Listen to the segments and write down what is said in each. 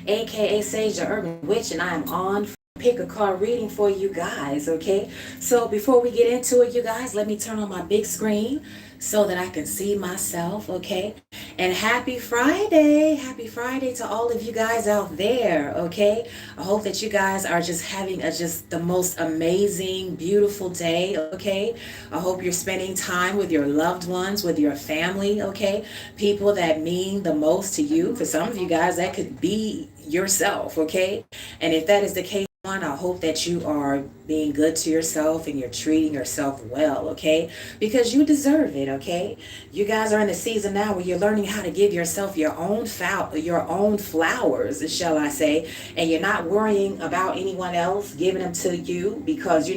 aka Sage the Urban Witch, and I am on pick a card reading for you guys, okay? So before we get into it, you guys, let me turn on my big screen so that I can see myself, okay? And happy Friday! Happy Friday to all of you guys out there, okay? I hope that you guys are just having just the most amazing, beautiful day, okay? I hope you're spending time with your loved ones, with your family, okay? People that mean the most to you. For some of you guys, that could be yourself, okay? And if that is the case, I hope that you are being good to yourself and you're treating yourself well, okay? Because you deserve it, okay? You guys are in the season now where you're learning how to give yourself your own flowers, shall I say, and you're not worrying about anyone else giving them to you because,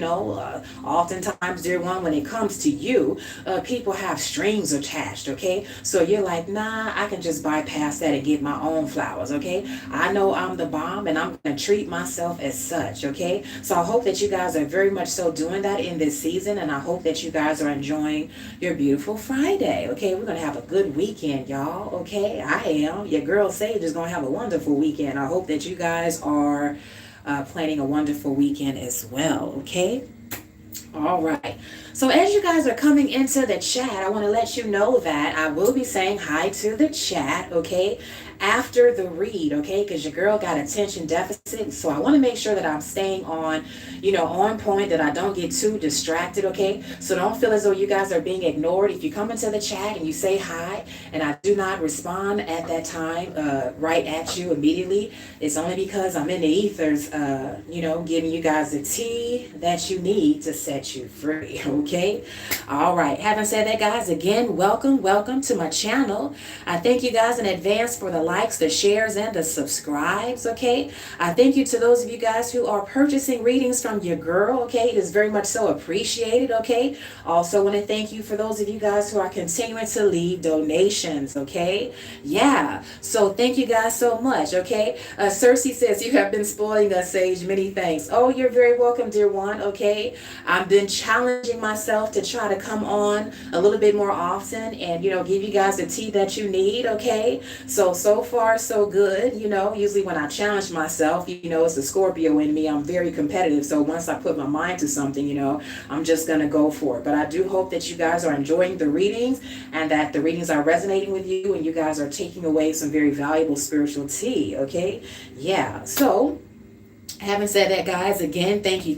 oftentimes, dear one, when it comes to you, people have strings attached, okay? So you're like, nah, I can just bypass that and get my own flowers, okay? I know I'm the bomb and I'm going to treat myself as such, okay? So I hope that you guys are very much so doing that in this season, and I hope that you guys are enjoying your beautiful Friday, okay? We're going to have a good weekend, y'all, okay? I am. Your girl Sage is going to have a wonderful weekend. I hope that you guys are planning a wonderful weekend as well, okay? All right. So as you guys are coming into the chat, I want to let you know that I will be saying hi to the chat, okay, after the read, okay, because your girl got attention deficit. So I want to make sure that I'm staying on point, that I don't get too distracted, okay? So don't feel as though you guys are being ignored. If you come into the chat and you say hi and I do not respond at that time, right at you immediately, it's only because I'm in the ethers, giving you guys the tea that you need to set you free, okay? All right. Having said that, guys, again, welcome to my channel. I thank you guys in advance for the likes, the shares, and the subscribes, okay? I thank you to those of you guys who are purchasing readings from your girl, okay? It is very much so appreciated, okay? Also want to thank you for those of you guys who are continuing to leave donations, okay? Yeah, so thank you guys so much, okay? Cersei says, you have been spoiling us, Sage. Many thanks. Oh, you're very welcome, dear one, okay? I've been challenging myself to try to come on a little bit more often and, give you guys the tea that you need, okay? So far, so good. Usually when I challenge myself, it's a Scorpio in me. I'm very competitive. So once I put my mind to something, I'm just going to go for it. But I do hope that you guys are enjoying the readings and that the readings are resonating with you and you guys are taking away some very valuable spiritual tea, okay? Yeah, so having said that, guys, again, thank you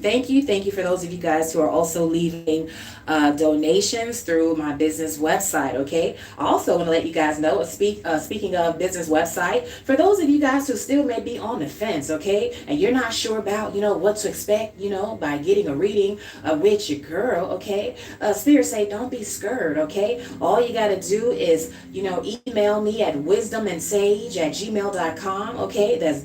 for those of you guys who are also leaving donations through my business website, okay? I also want to let you guys know, speaking of business website, for those of you guys who still may be on the fence, okay, and you're not sure about, what to expect, by getting a reading with your girl, okay? Spirit say, don't be scared, okay? All you got to do is, email me at WizdomandSage@gmail.com, okay? That's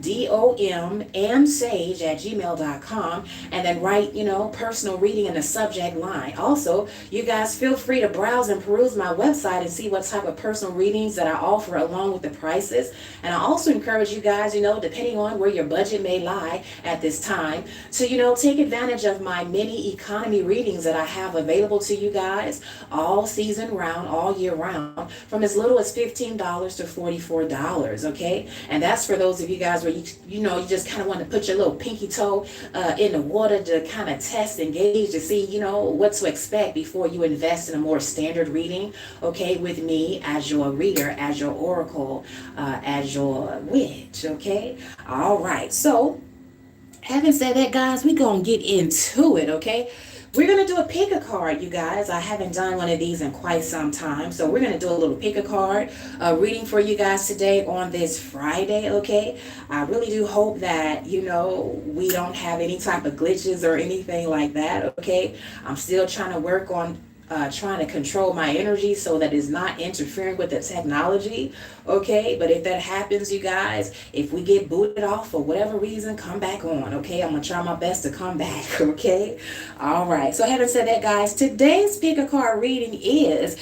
WIZDOM and sage@gmail.com, and then write, personal reading in the subject line. Also, you guys feel free to browse and peruse my website and see what type of personal readings that I offer along with the prices. And I also encourage you guys, depending on where your budget may lie at this time, to, take advantage of my mini economy readings that I have available to you guys all season round, all year round, from as little as $15 to $44, okay? And that's for those of you guys where you just kind of want to put your little pinky toe in the water to kind of test and gauge to see, what to expect before you invest in a more standard reading, okay, with me as your reader, as your oracle, as your witch, okay? All right, so having said that, guys, we're going to get into it, okay? We're going to do a pick a card, you guys. I haven't done one of these in quite some time. So we're going to do a little pick a card reading for you guys today on this Friday, okay? I really do hope that, we don't have any type of glitches or anything like that, okay? I'm still trying to work on trying to control my energy so that it's not interfering with the technology, okay? But if that happens, you guys, if we get booted off for whatever reason, come back on, okay? I'm going to try my best to come back, okay? All right. So having said that, guys, today's pick a card reading is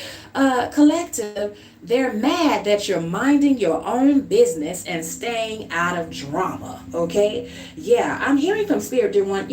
collective. They're mad that you're minding your own business and staying out of drama, okay? Yeah, I'm hearing from Spirit, dear one,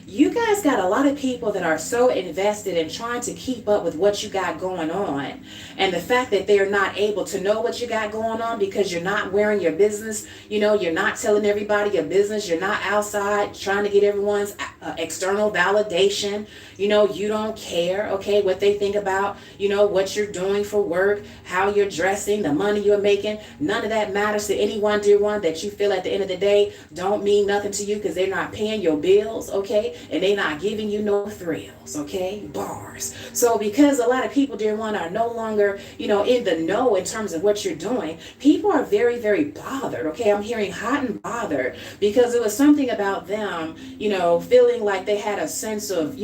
you guys got a lot of people that are so invested in trying to keep keep up with what you got going on. And the fact that they're not able to know what you got going on because you're not wearing your business, you're not telling everybody your business, you're not outside trying to get everyone's external validation. You don't care, okay, what they think about, what you're doing for work, how you're dressing, the money you're making. None of that matters to anyone, dear one, that you feel at the end of the day don't mean nothing to you because they're not paying your bills, okay, and they're not giving you no thrills, okay, bars. So because a lot of people, dear one, are no longer, in the know in terms of what you're doing, people are very, very bothered, okay. I'm hearing hot and bothered because it was something about them, feeling like they had a sense of,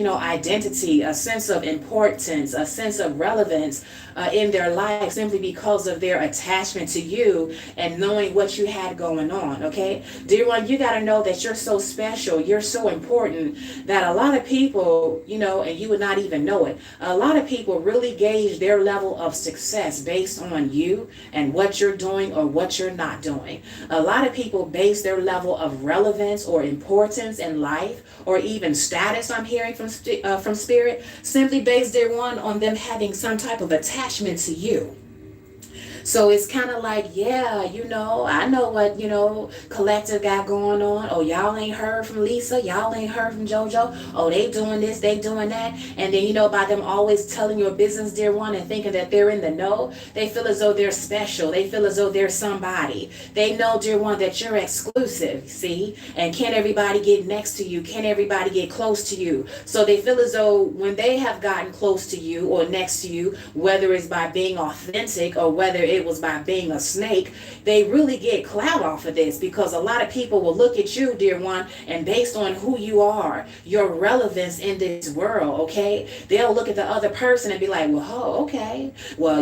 identity, a sense of importance, a sense of relevance in their life simply because of their attachment to you and knowing what you had going on, okay? Dear one, you got to know that you're so special, you're so important that a lot of people, and you would not even know it, a lot of people really gauge their level of success based on you and what you're doing or what you're not doing. A lot of people base their level of relevance or importance in life or even status, I'm hearing from spirit, simply based, dear one, on them having some type of attachment to you. So it's kind of like, yeah, I know what, collective got going on. Oh, y'all ain't heard from Lisa. Y'all ain't heard from JoJo. Oh, they doing this, they doing that. And then, by them always telling your business, dear one, and thinking that they're in the know, they feel as though they're special. They feel as though they're somebody. They know, dear one, that you're exclusive, see? And can't everybody get next to you? Can't everybody get close to you? So they feel as though when they have gotten close to you or next to you, whether it's by being authentic or whether it was by being a snake, they really get clout off of this because a lot of people will look at you, dear one, and based on who you are, your relevance in this world, okay, they'll look at the other person and be like, well, okay, well,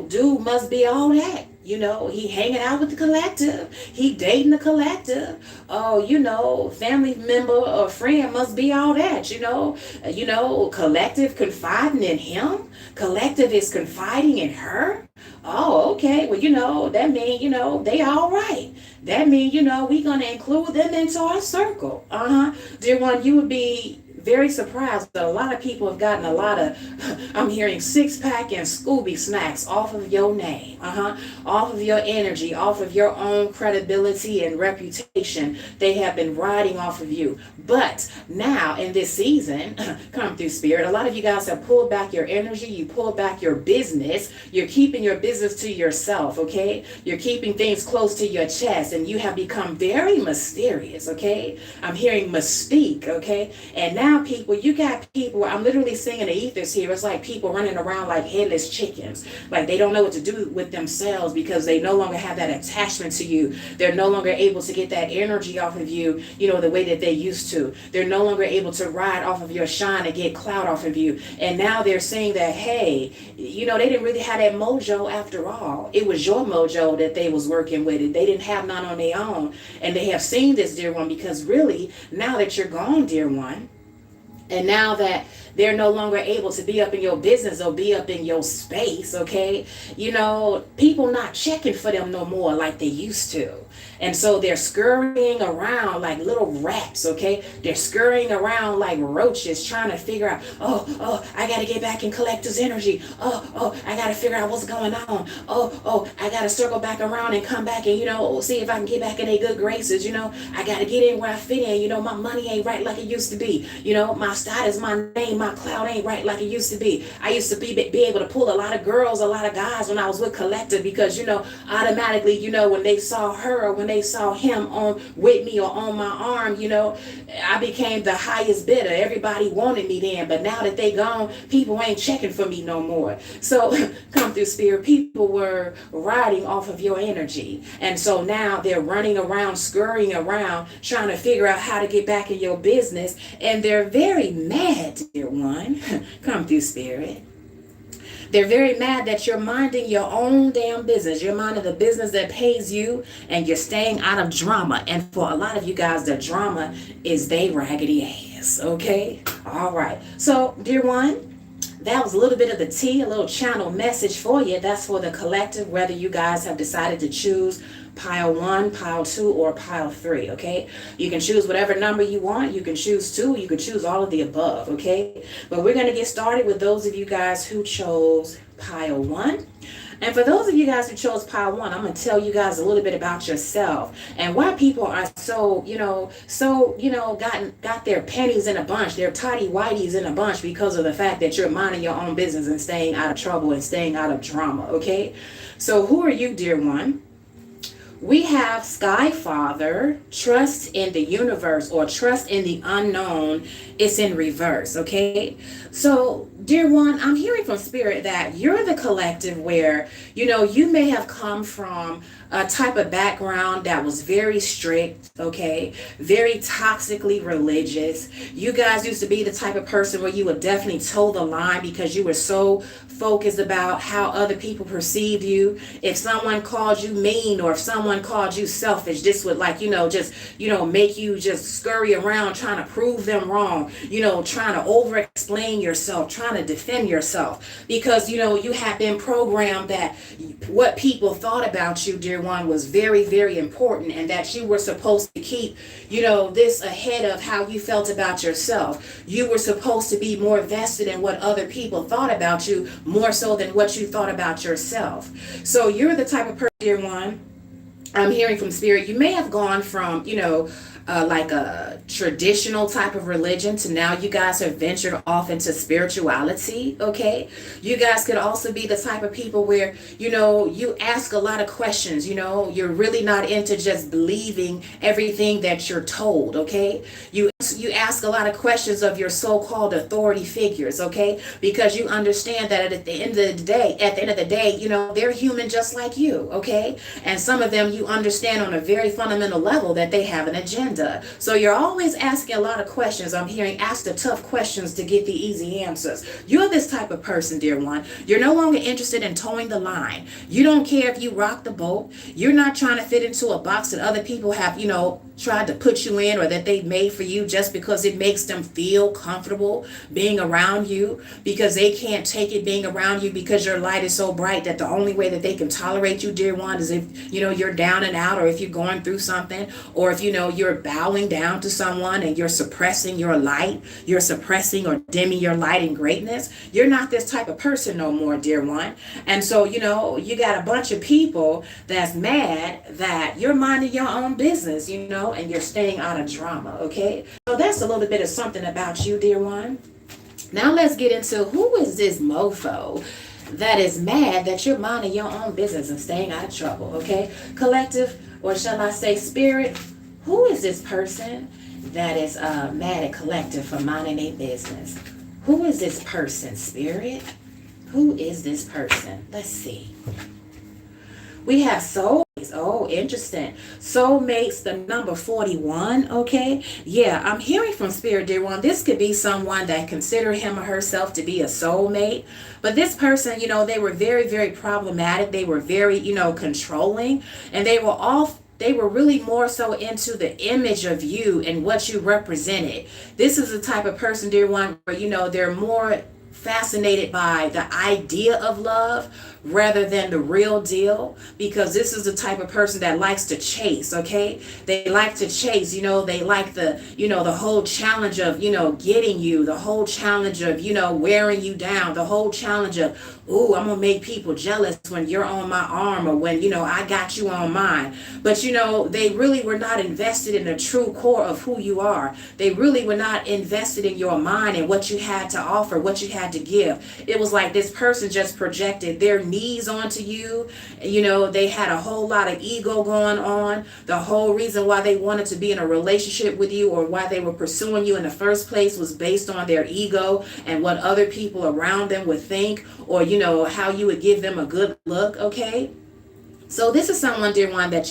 dude must be all that. He hanging out with the collective. He dating the collective. Oh, family member or friend must be all that, collective confiding in him. Collective is confiding in her. Oh, okay. Well, that means, they all right. That means, we going to include them into our circle. Dear one, you would be very surprised that a lot of people have gotten a lot of, I'm hearing 6-pack and Scooby snacks off of your name, off of your energy, off of your own credibility and reputation. They have been riding off of you. But now in this season, come through spirit, a lot of you guys have pulled back your energy. You pulled back your business. You're keeping your business to yourself, okay? You're keeping things close to your chest and you have become very mysterious, okay? I'm hearing mystique, okay? And now you got people, I'm literally singing the ethers here. It's like people running around like headless chickens. Like they don't know what to do with themselves because they no longer have that attachment to you. They're no longer able to get that energy off of you, the way that they used to. They're no longer able to ride off of your shine and get clout off of you. And now they're saying that, hey, they didn't really have that mojo after all. It was your mojo that they was working with it. They didn't have none on their own. And they have seen this, dear one, because really, now that you're gone, dear one, and now that they're no longer able to be up in your business or be up in your space, okay? People not checking for them no more like they used to. And so they're scurrying around like little rats, okay? They're scurrying around like roaches trying to figure out, I got to get back in collector's energy. I got to figure out what's going on. I got to circle back around and come back and, see if I can get back in their good graces. I got to get in where I fit in. My money ain't right like it used to be. My status, my name, my clout ain't right like it used to be. I used to be able to pull a lot of girls, a lot of guys when I was with collective because, automatically, when they saw her or when they saw him on with me or on my arm, I became the highest bidder. Everybody wanted me then, but now that they gone, people ain't checking for me no more. So come through spirit, people were riding off of your energy. And so now they're running around, scurrying around, trying to figure out how to get back in your business. And they're very mad, dear one. Come through spirit. They're very mad that you're minding your own damn business. You're minding the business that pays you and you're staying out of drama. And for a lot of you guys, the drama is they raggedy ass. Okay? All right. So, dear one, that was a little bit of the tea, a little channel message for you. That's for the collective, whether you guys have decided to choose pile 1, pile 2, or pile 3, okay? You can choose whatever number you want. You can choose 2. You can choose all of the above, okay? But we're going to get started with those of you guys who chose pile 1. And for those of you guys who chose pile 1, I'm going to tell you guys a little bit about yourself and why people are got their pennies in a bunch, their tidy whities in a bunch because of the fact that you're minding your own business and staying out of trouble and staying out of drama, okay? So who are you, dear one? We have Sky Father, trust in the universe or trust in the unknown. It's in reverse, okay? So, dear one, I'm hearing from Spirit that you're the collective where, you may have come from a type of background that was very strict, okay? Very toxically religious. You guys used to be the type of person where you would definitely toe the line because you were so focused about how other people perceived you. If someone called you mean or if someone called you selfish, this would make you just scurry around trying to prove them wrong, trying to over explain yourself, trying to defend yourself because, you have been programmed that what people thought about you, dear one, was very, very important and that you were supposed to keep, this ahead of how you felt about yourself. You were supposed to be more vested in what other people thought about you more so than what you thought about yourself. So you're the type of person, dear one, I'm hearing from Spirit, you may have gone from, like a traditional type of religion to now you guys have ventured off into spirituality, okay? You guys could also be the type of people where, you ask a lot of questions, you're really not into just believing everything that you're told, okay? You ask a lot of questions of your so-called authority figures, okay? Because you understand that at the end of the day, they're human just like you, okay? And some of them you understand on a very fundamental level that they have an agenda. So you're always asking a lot of questions. I'm hearing ask the tough questions to get the easy answers. You're this type of person, dear one. You're no longer interested in towing the line. You don't care if you rock the boat. You're not trying to fit into a box that other people have, tried to put you in or that they've made for you just because it makes them feel comfortable being around you because they can't take it being around you because your light is so bright that the only way that they can tolerate you, dear one, is if, you're down and out or if you're going through something or if, you're bowing down to someone and you're suppressing your light, you're suppressing or dimming your light and greatness. You're not this type of person no more, dear one. And so, you got a bunch of people that's mad that you're minding your own business, and you're staying out of drama, okay? So that's a little bit of something about you, dear one. Now let's get into who is this mofo that is mad that you're minding your own business and staying out of trouble, okay? Collective, or shall I say Spirit, who is this person that is mad at collective for minding their business? Who is this person, Spirit? Who is this person? Let's see. We have soulmates. Oh, interesting. Soulmates, the number 41, okay? Yeah, I'm hearing from Spirit, dear one. This could be someone that consider him or herself to be a soulmate. But this person, they were very, very problematic. They were very, controlling. And they were really more so into the image of you and what you represented. This is the type of person, dear one, where, they're more fascinated by the idea of love rather than the real deal, because this is the type of person that likes to chase, okay? They like to chase, they like the whole challenge of, getting you, the whole challenge of, wearing you down, the whole challenge of, ooh, I'm gonna make people jealous when you're on my arm or when, I got you on mine. But, they really were not invested in the true core of who you are. They really were not invested in your mind and what you had to offer, what you had to give. It was like this person just projected their needs onto you. They had a whole lot of ego going on. The whole reason why they wanted to be in a relationship with you or why they were pursuing you in the first place was based on their ego and what other people around them would think, or how you would give them a good look, okay? So this is someone, dear one, that,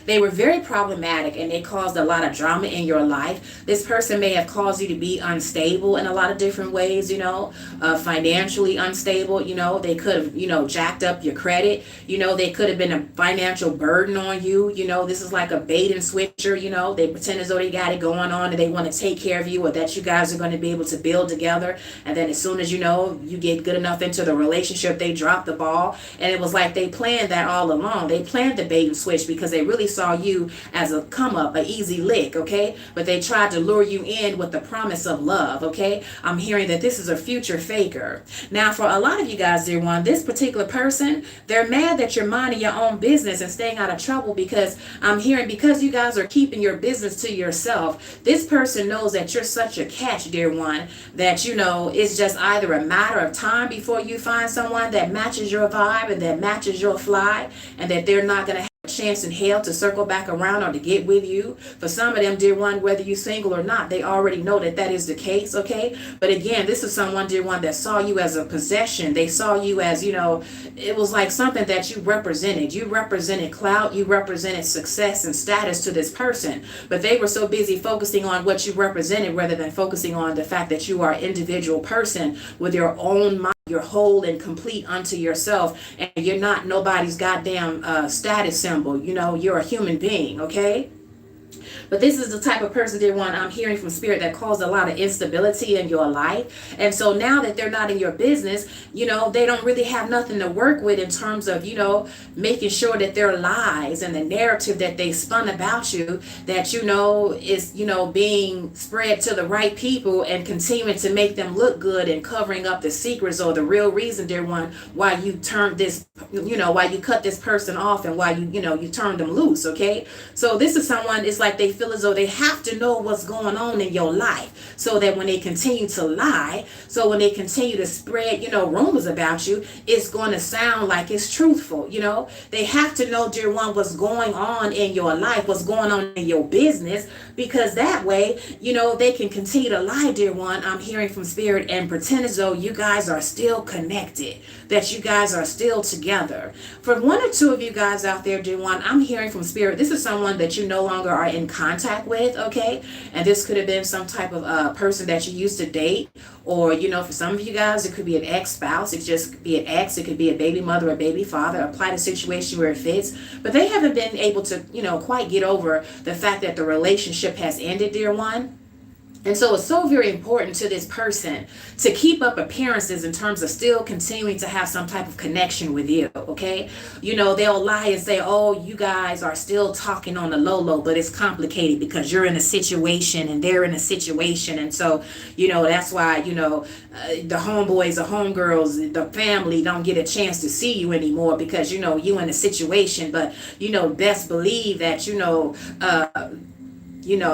they were very problematic and they caused a lot of drama in your life. This person may have caused you to be unstable in a lot of different ways, financially unstable. They could have, jacked up your credit. They could have been a financial burden on you. This is like a bait and switcher. They pretend as though they got it going on and they want to take care of you or that you guys are going to be able to build together. And then as soon as, you get good enough into the relationship, they drop the ball. And it was like they planned that all along. along. They planned the bait and switch because they really saw you as a come up, an easy lick, okay? But they tried to lure you in with the promise of love, okay? I'm hearing that this is a future faker. Now, for a lot of you guys, dear one, this particular person, they're mad that you're minding your own business and staying out of trouble, because I'm hearing because you guys are keeping your business to yourself, this person knows that you're such a catch, dear one, that, you know, it's just either a matter of time before you find someone that matches your vibe and that matches your fly, and that they're not going to have a chance in hell to circle back around or to get with you. For some of them, dear one, whether you're single or not, they already know that that is the case, okay? But again, this is someone, dear one, that saw you as a possession. They saw you as, you know, it was like something that you represented. You represented clout, you represented success and status to this person. But they were so busy focusing on what you represented rather than focusing on the fact that you are an individual person with your own mind. You're whole and complete unto yourself, and you're not nobody's goddamn status symbol. You know, you're a human being, okay? But this is the type of person, dear one, I'm hearing from spirit, that caused a lot of instability in your life. And so now that they're not in your business, you know, they don't really have nothing to work with in terms of, you know, making sure that their lies and the narrative that they spun about you, that, you know, is, you know, being spread to the right people and continuing to make them look good and covering up the secrets or the real reason, dear one, why you turned this, you know, why you cut this person off and why you know, you turned them loose, okay? So this is someone, it's like they feel as though they have to know what's going on in your life, so that when they continue to lie, so when they continue to spread, you know, rumors about you, it's going to sound like it's truthful. You know, they have to know, dear one, what's going on in your life, what's going on in your business, because that way, you know, they can continue to lie, dear one, I'm hearing from spirit, and pretend as though you guys are still connected, that you guys are still together. For one or two of you guys out there, dear one, I'm hearing from spirit, this is someone that you no longer are in contact with, okay? And this could have been some type of person that you used to date, or, you know, for some of you guys, it could be an ex-spouse, it could just be an ex, it could be a baby mother or baby father. Apply the situation where it fits. But they haven't been able to, you know, quite get over the fact that the relationship has ended, dear one. And so it's so very important to this person to keep up appearances in terms of still continuing to have some type of connection with you, okay? You know, they'll lie and say, oh, you guys are still talking on the low, but it's complicated because you're in a situation and they're in a situation. And so, you know, that's why, you know, the homeboys, the homegirls, the family don't get a chance to see you anymore because, you know, you in a situation. But, you know, best believe that, you know,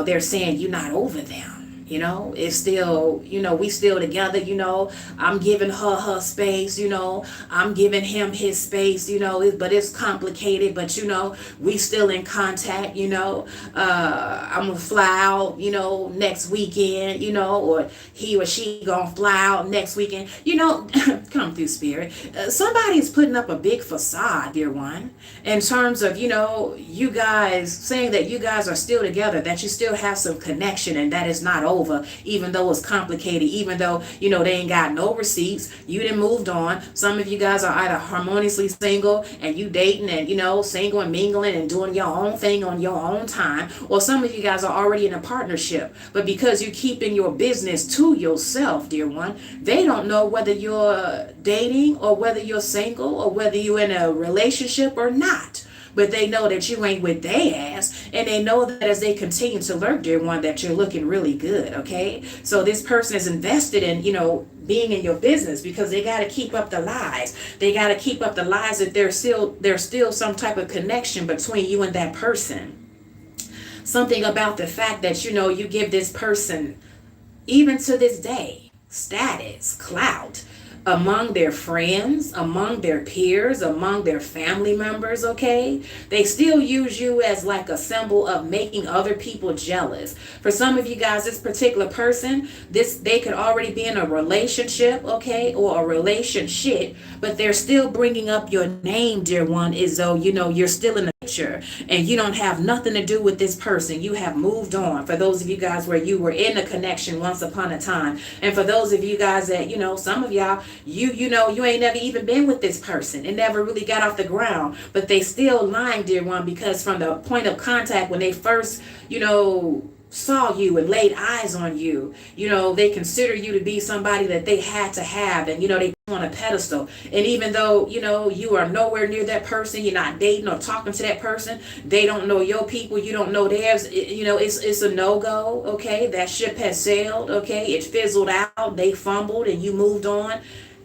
they're saying you're not over them. You know, it's still, you know, we still together, you know, I'm giving her space, you know, I'm giving him his space, you know, but it's complicated, but, you know, we still in contact, you know, I'm gonna fly out, you know, next weekend, you know, or he or she gonna fly out next weekend, you know, come through spirit. Somebody's putting up a big facade, dear one, in terms of, you know, you guys saying that you guys are still together, that you still have some connection, and that is not over, even though it's complicated, even though, you know, they ain't got no receipts, you done moved on. Some of you guys are either harmoniously single and you dating and, you know, single and mingling and doing your own thing on your own time, or some of you guys are already in a partnership, but because you're keeping your business to yourself, dear one, they don't know whether you're dating or whether you're single or whether you're in a relationship or not. But they know that you ain't with they ass, and they know that as they continue to lurk, dear one, that you're looking really good, okay? So this person is invested in, you know, being in your business because they got to keep up the lies. They got to keep up the lies that there's still some type of connection between you and that person. Something about the fact that, you know, you give this person, even to this day, status, clout, among their friends, among their peers, among their family members, okay? They still use you as like a symbol of making other people jealous. For some of you guys, this particular person, they could already be in a relationship, okay, or a relationship, but they're still bringing up your name, dear one, as though, you know, you're still in the picture and you don't have nothing to do with this person. You have moved on. For those of you guys where you were in a connection once upon a time, and for those of you guys that, you know, some of y'all, you know, you ain't never even been with this person. It never really got off the ground, but they still lying, dear one, because from the point of contact when they first, you know, saw you and laid eyes on you. They consider you to be somebody that they had to have, and they on a pedestal. And even though you are nowhere near that person, you're not dating or talking to that person, they don't know your people, you don't know theirs. It's a no-go. Okay, that ship has sailed. Okay, it fizzled out, they fumbled, and you moved on.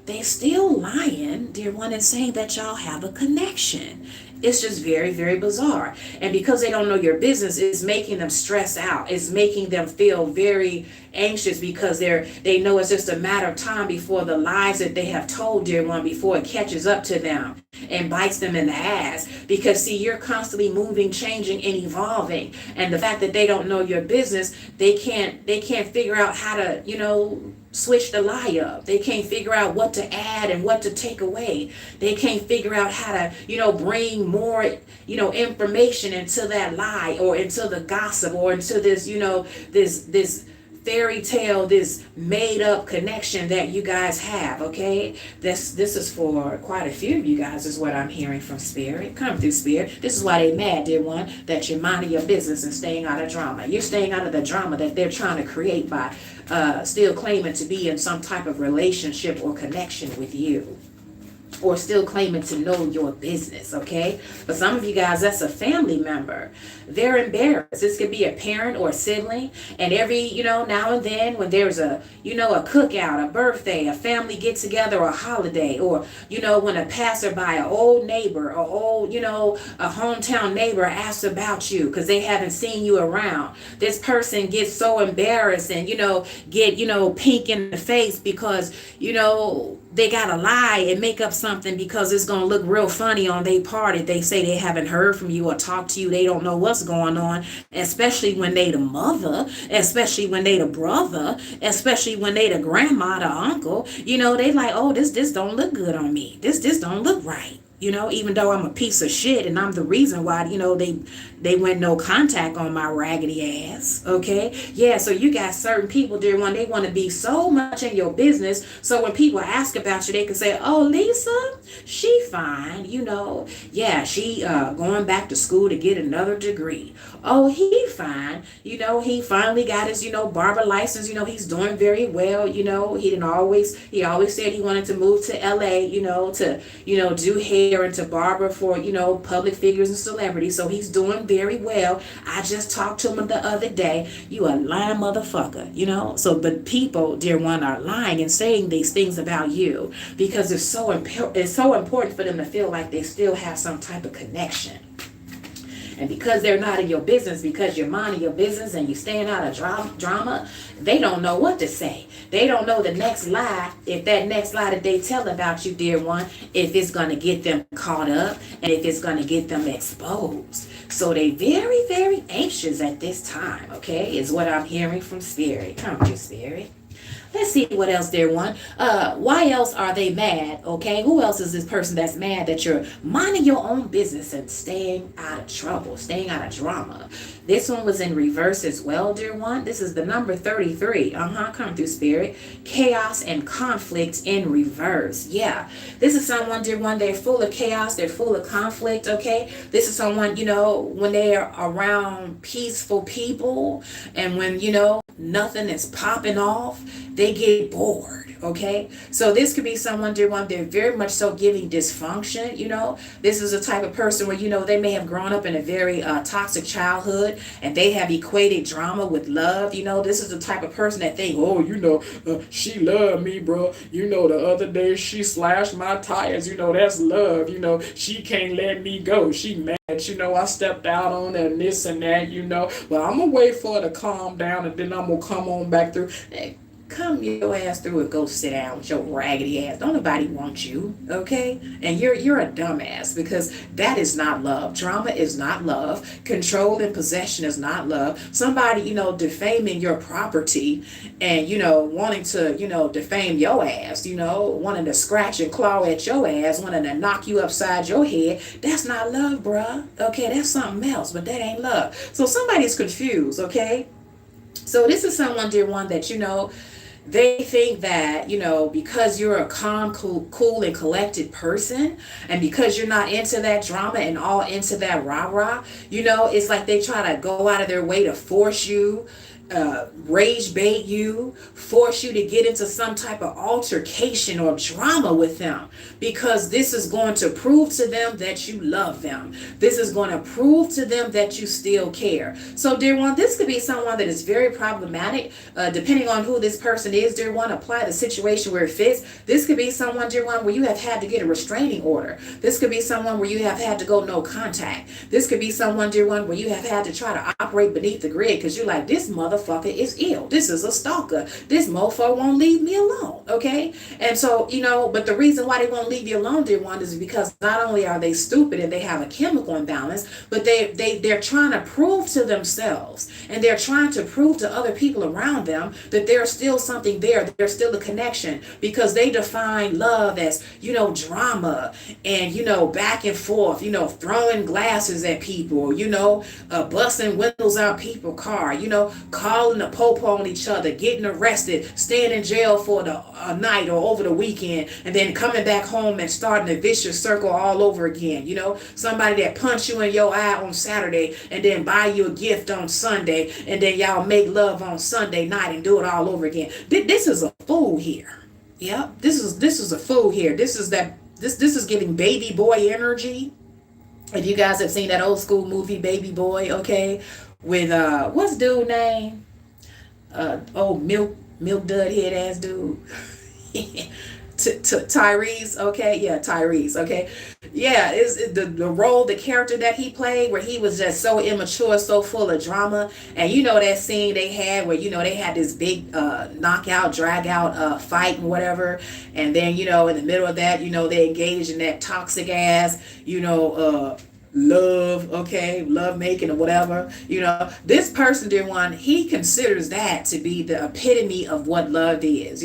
They still lying, dear one, and saying that y'all have a connection. It's just very, very bizarre. And because they don't know your business, it's making them stress out. It's making them feel very anxious because they know it's just a matter of time before the lies that they have told, dear one, before it catches up to them and bites them in the ass. Because see, you're constantly moving, changing, and evolving. And the fact that they don't know your business, they can't figure out how to, switch the lie up. They can't figure out what to add and what to take away. They can't figure out how to, bring more, information into that lie, or into the gossip, or into this, this fairy tale, this made up connection that you guys have. Okay, this is for quite a few of you guys, is what I'm hearing from Spirit. Come through, Spirit. This is why they mad, dear one, that you're minding your business and staying out of drama. You're staying out of the drama that they're trying to create by still claiming to be in some type of relationship or connection with you, or still claiming to know your business. Okay, but some of you guys, that's a family member. They're embarrassed. This could be a parent or a sibling, and every now and then, when there's a a cookout, a birthday, a family get together, or a holiday, or when a passerby, an old neighbor, or old a hometown neighbor asks about you because they haven't seen you around, this person gets so embarrassed and get pink in the face because they gotta lie and make up something because it's gonna look real funny on their part if they say they haven't heard from you or talked to you. They don't know what's going on, especially when they the mother, especially when they the brother, especially when they the grandma, the uncle. They like, oh, this don't look good on me. This don't look right. Even though I'm a piece of shit and I'm the reason why, they went no contact on my raggedy ass. Okay. Yeah. So you got certain people, dear one, they want to be so much in your business. So when people ask about you, they can say, oh, Lisa, she fine. Yeah, she going back to school to get another degree. Oh, he fine. He finally got his, barber license. He's doing very well. He always said he wanted to move to LA, to, do hair and to barber for, public figures and celebrities. So he's doing very well. I just talked to him the other day. You a lying motherfucker, So, but people, dear one, are lying and saying these things about you because it's so important for them to feel like they still have some type of connection. And because they're not in your business, because you're minding your business and you're staying out of drama, they don't know what to say. They don't know the next lie, if that next lie that they tell about you, dear one, if it's going to get them caught up and if it's going to get them exposed. So they very, very anxious at this time, okay, is what I'm hearing from Spirit. Come to Spirit. Let's see what else, dear one. Why else are they mad? Okay, who else is this person that's mad that you're minding your own business and staying out of trouble, staying out of drama? This one was in reverse as well, dear one. This is the number 33. Come through, Spirit. Chaos and conflict in reverse. Yeah, this is someone, dear one, they're full of chaos, they're full of conflict, okay? This is someone, when they're around peaceful people and when, nothing is popping off, they get bored. Okay, so this could be someone, dear one, they're very much so giving dysfunction. This is a type of person where they may have grown up in a very toxic childhood and they have equated drama with love. This is the type of person that think, oh, she loved me, bro. The other day she slashed my tires. That's love. She can't let me go. She mad. I stepped out on her and this and that. Well, I'm gonna wait for her to calm down and then I'm gonna come on back through. Hey, come your ass through and go sit down with your raggedy ass. Don't nobody want you, okay? And you're a dumbass because that is not love. Drama is not love. Control and possession is not love. Somebody, defaming your property and, wanting to, defame your ass, wanting to scratch and claw at your ass, wanting to knock you upside your head. That's not love, bruh. Okay, that's something else, but that ain't love. So somebody's confused, okay? So this is someone, dear one, that, they think that, because you're a calm, cool and collected person, and because you're not into that drama and all into that rah-rah, it's like they try to go out of their way to force you, rage bait you, force you to get into some type of altercation or drama with them, because this is going to prove to them that you love them. This is going to prove to them that you still care. So, dear one, this could be someone that is very problematic, depending on who this person is. Dear one, apply the situation where it fits. This could be someone, dear one, where you have had to get a restraining order. This could be someone where you have had to go no contact. This could be someone, dear one, where you have had to try to operate beneath the grid because you're like, this motherfucker is ill. This is a stalker. This mofo won't leave me alone. Okay. And so, but the reason why they won't leave you alone, dear one, is because not only are they stupid and they have a chemical imbalance, but they're trying to prove to themselves, and they're trying to prove to other people around them that there's still something there. There's still a connection, because they define love as, drama and, back and forth, throwing glasses at people, busting windows out people's car, calling the popo on each other, getting arrested, staying in jail for a night or over the weekend, and then coming back home and starting a vicious circle all over again. Somebody that punch you in your eye on Saturday and then buy you a gift on Sunday, and then y'all make love on Sunday night and do it all over again. This is a fool here. Yep, this is a fool here. This is giving baby boy energy. If you guys have seen that old school movie Baby Boy, okay, with what's dude name? Old milk dud head ass dude. Tyrese, okay, yeah, Tyrese, okay, yeah, is the role, the character that he played, where he was just so immature, so full of drama. And that scene they had where they had this big knockout, drag out fight and whatever, and then in the middle of that, they engaged in that toxic ass, love making or whatever. This person, dear one, he considers that to be the epitome of what love is.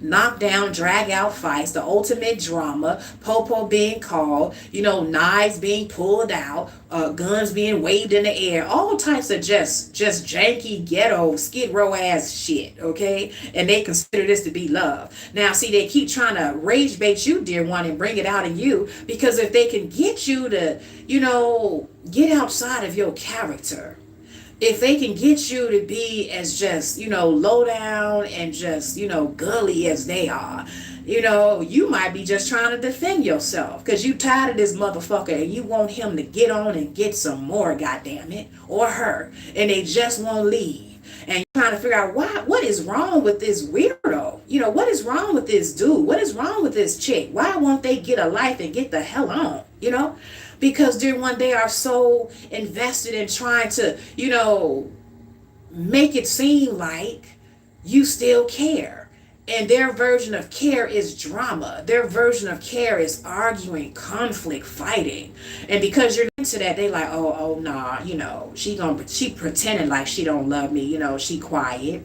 Knock down, drag out fights, the ultimate drama, popo being called, knives being pulled out, guns being waved in the air, all types of just janky ghetto skid row ass shit. Okay, and they consider this to be love. Now, see, they keep trying to rage bait you, dear one, and bring it out in you, because if they can get you to get outside of your character, if they can get you to be as just, low down and just, gully as they are, you might be just trying to defend yourself because you tired of this motherfucker and you want him to get on and get some more, goddamn it, or her, and they just won't leave. And you're trying to figure out what is wrong with this weirdo? What is wrong with this dude? What is wrong with this chick? Why won't they get a life and get the hell on? Because, dear one, they are so invested in trying to, make it seem like you still care. And their version of care is drama. Their version of care is arguing, conflict, fighting. And because you're into that, they like, oh, nah, she pretending like she don't love me. She quiet.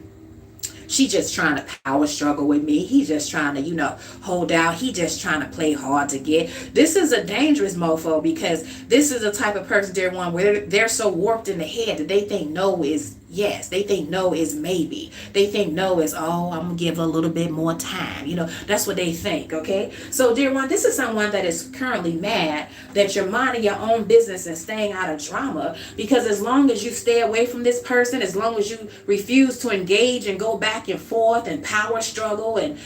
She just trying to power struggle with me. He just trying to, hold out. He just trying to play hard to get. This is a dangerous mofo, because this is the type of person, dear one, where they're so warped in the head that they think no is yes. They think no is maybe. They think no is, I'm going to give a little bit more time. That's what they think, okay? So, dear one, this is someone that is currently mad that you're minding your own business and staying out of drama, because as long as you stay away from this person, as long as you refuse to engage and go back and forth and power struggle and,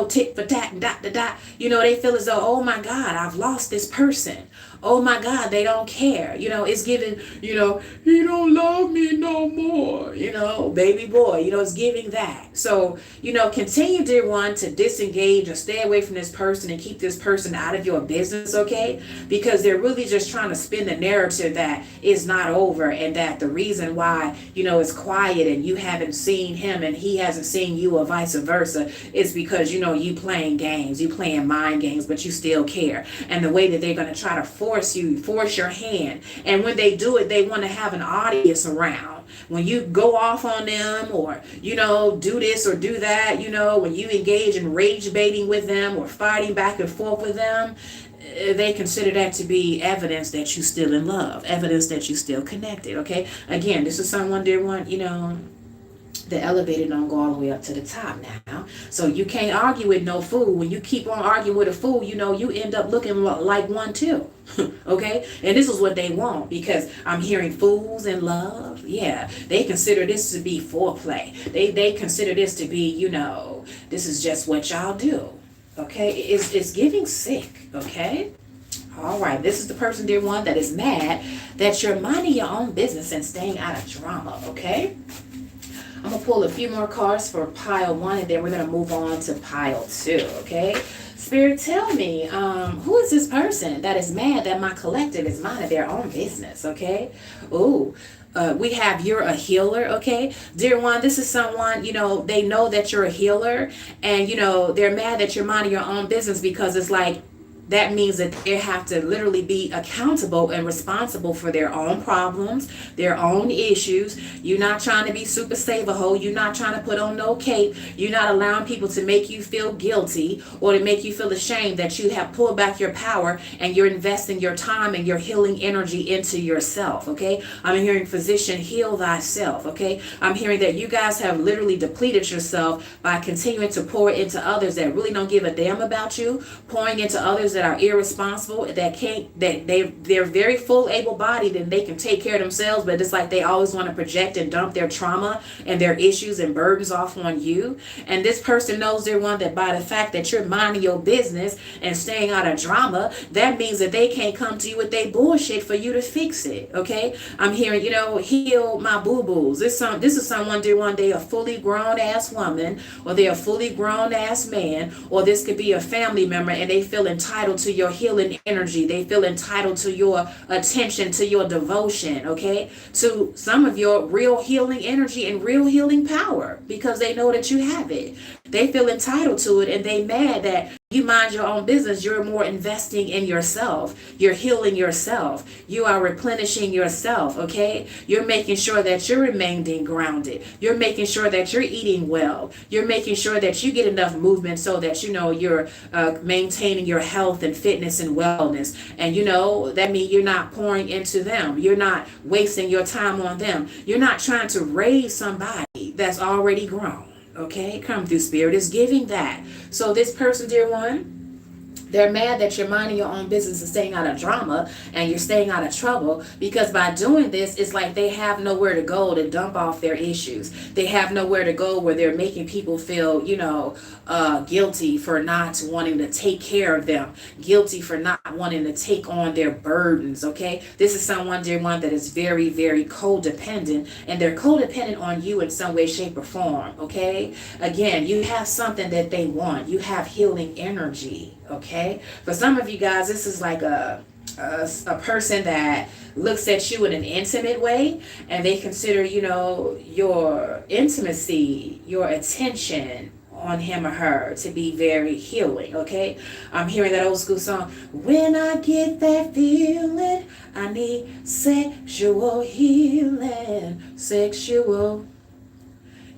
tick for tat and dot to dot, they feel as though, oh my God, I've lost this person. Oh my God, they don't care. It's giving, he don't love me no more, baby boy, it's giving that. So, continue, dear one, to disengage or stay away from this person and keep this person out of your business, okay? Because they're really just trying to spin the narrative that it's not over, and that the reason why, it's quiet and you haven't seen him and he hasn't seen you, or vice versa, is because, you playing games, you playing mind games, but you still care. And the way that they're going to try to force your hand. And when they do it, they want to have an audience around. When you go off on them, or, do this or do that, when you engage in rage baiting with them or fighting back and forth with them, they consider that to be evidence that you're still in love, evidence that you're still connected, okay? Again, this is someone, dear one, The elevator don't go all the way up to the top now. So you can't argue with no fool. When you keep on arguing with a fool, you end up looking like one too. Okay? And this is what they want, because I'm hearing fools in love. Yeah. They consider this to be foreplay. They consider this to be, this is just what y'all do. Okay? It's giving sick. Okay? All right, this is the person, dear one, that is mad that you're minding your own business and staying out of drama, okay? I'm going to pull a few more cards for pile 1, and then we're going to move on to pile 2, okay? Spirit, tell me, who is this person that is mad that my collective is minding their own business, okay? Ooh. We have you're a healer, okay? Dear one, this is someone, they know that you're a healer, and, they're mad that you're minding your own business because it's like, that means that they have to literally be accountable and responsible for their own problems, their own issues. You're not trying to be super save-a-hole. You're not trying to put on no cape. You're not allowing people to make you feel guilty or to make you feel ashamed that you have pulled back your power and you're investing your time and your healing energy into yourself, okay? I'm hearing physician, heal thyself, okay? I'm hearing that you guys have literally depleted yourself by continuing to pour into others that really don't give a damn about you, pouring into others that are irresponsible, they're very full able-bodied and they can take care of themselves, but it's like they always want to project and dump their trauma and their issues and burdens off on you. And this person knows, they're one, that by the fact that you're minding your business and staying out of drama, that means that they can't come to you with their bullshit for you to fix it, okay? I'm hearing, heal my boo-boos. This is someone, dear one, they a fully grown-ass woman, or they're a fully grown-ass man, or this could be a family member, and they feel entitled to your healing energy. They feel entitled to your attention, to your devotion, okay? To some of your real healing energy and real healing power, because they know that you have it. They feel entitled to it, and they mad that you mind your own business. You're more investing in yourself. You're healing yourself. You are replenishing yourself, okay? You're making sure that you're remaining grounded. You're making sure that you're eating well. You're making sure that you get enough movement so that, you're maintaining your health and fitness and wellness. And, that means you're not pouring into them. You're not wasting your time on them. You're not trying to raise somebody that's already grown. Okay, come through, Spirit is giving that. So this person, dear one, they're mad that you're minding your own business and staying out of drama and you're staying out of trouble, because by doing this, it's like they have nowhere to go to dump off their issues. They have nowhere to go where they're making people feel, guilty for not wanting to take care of them, guilty for not wanting to take on their burdens, okay? This is someone, dear one, that is very, very codependent, and they're codependent on you in some way, shape, or form, okay? Again, you have something that they want. You have healing energy, okay? For some of you guys, this is like a person that looks at you in an intimate way, and they consider, your intimacy, your attention on him or her to be very healing, okay? I'm hearing that old school song, when I get that feeling, I need sexual healing, sexual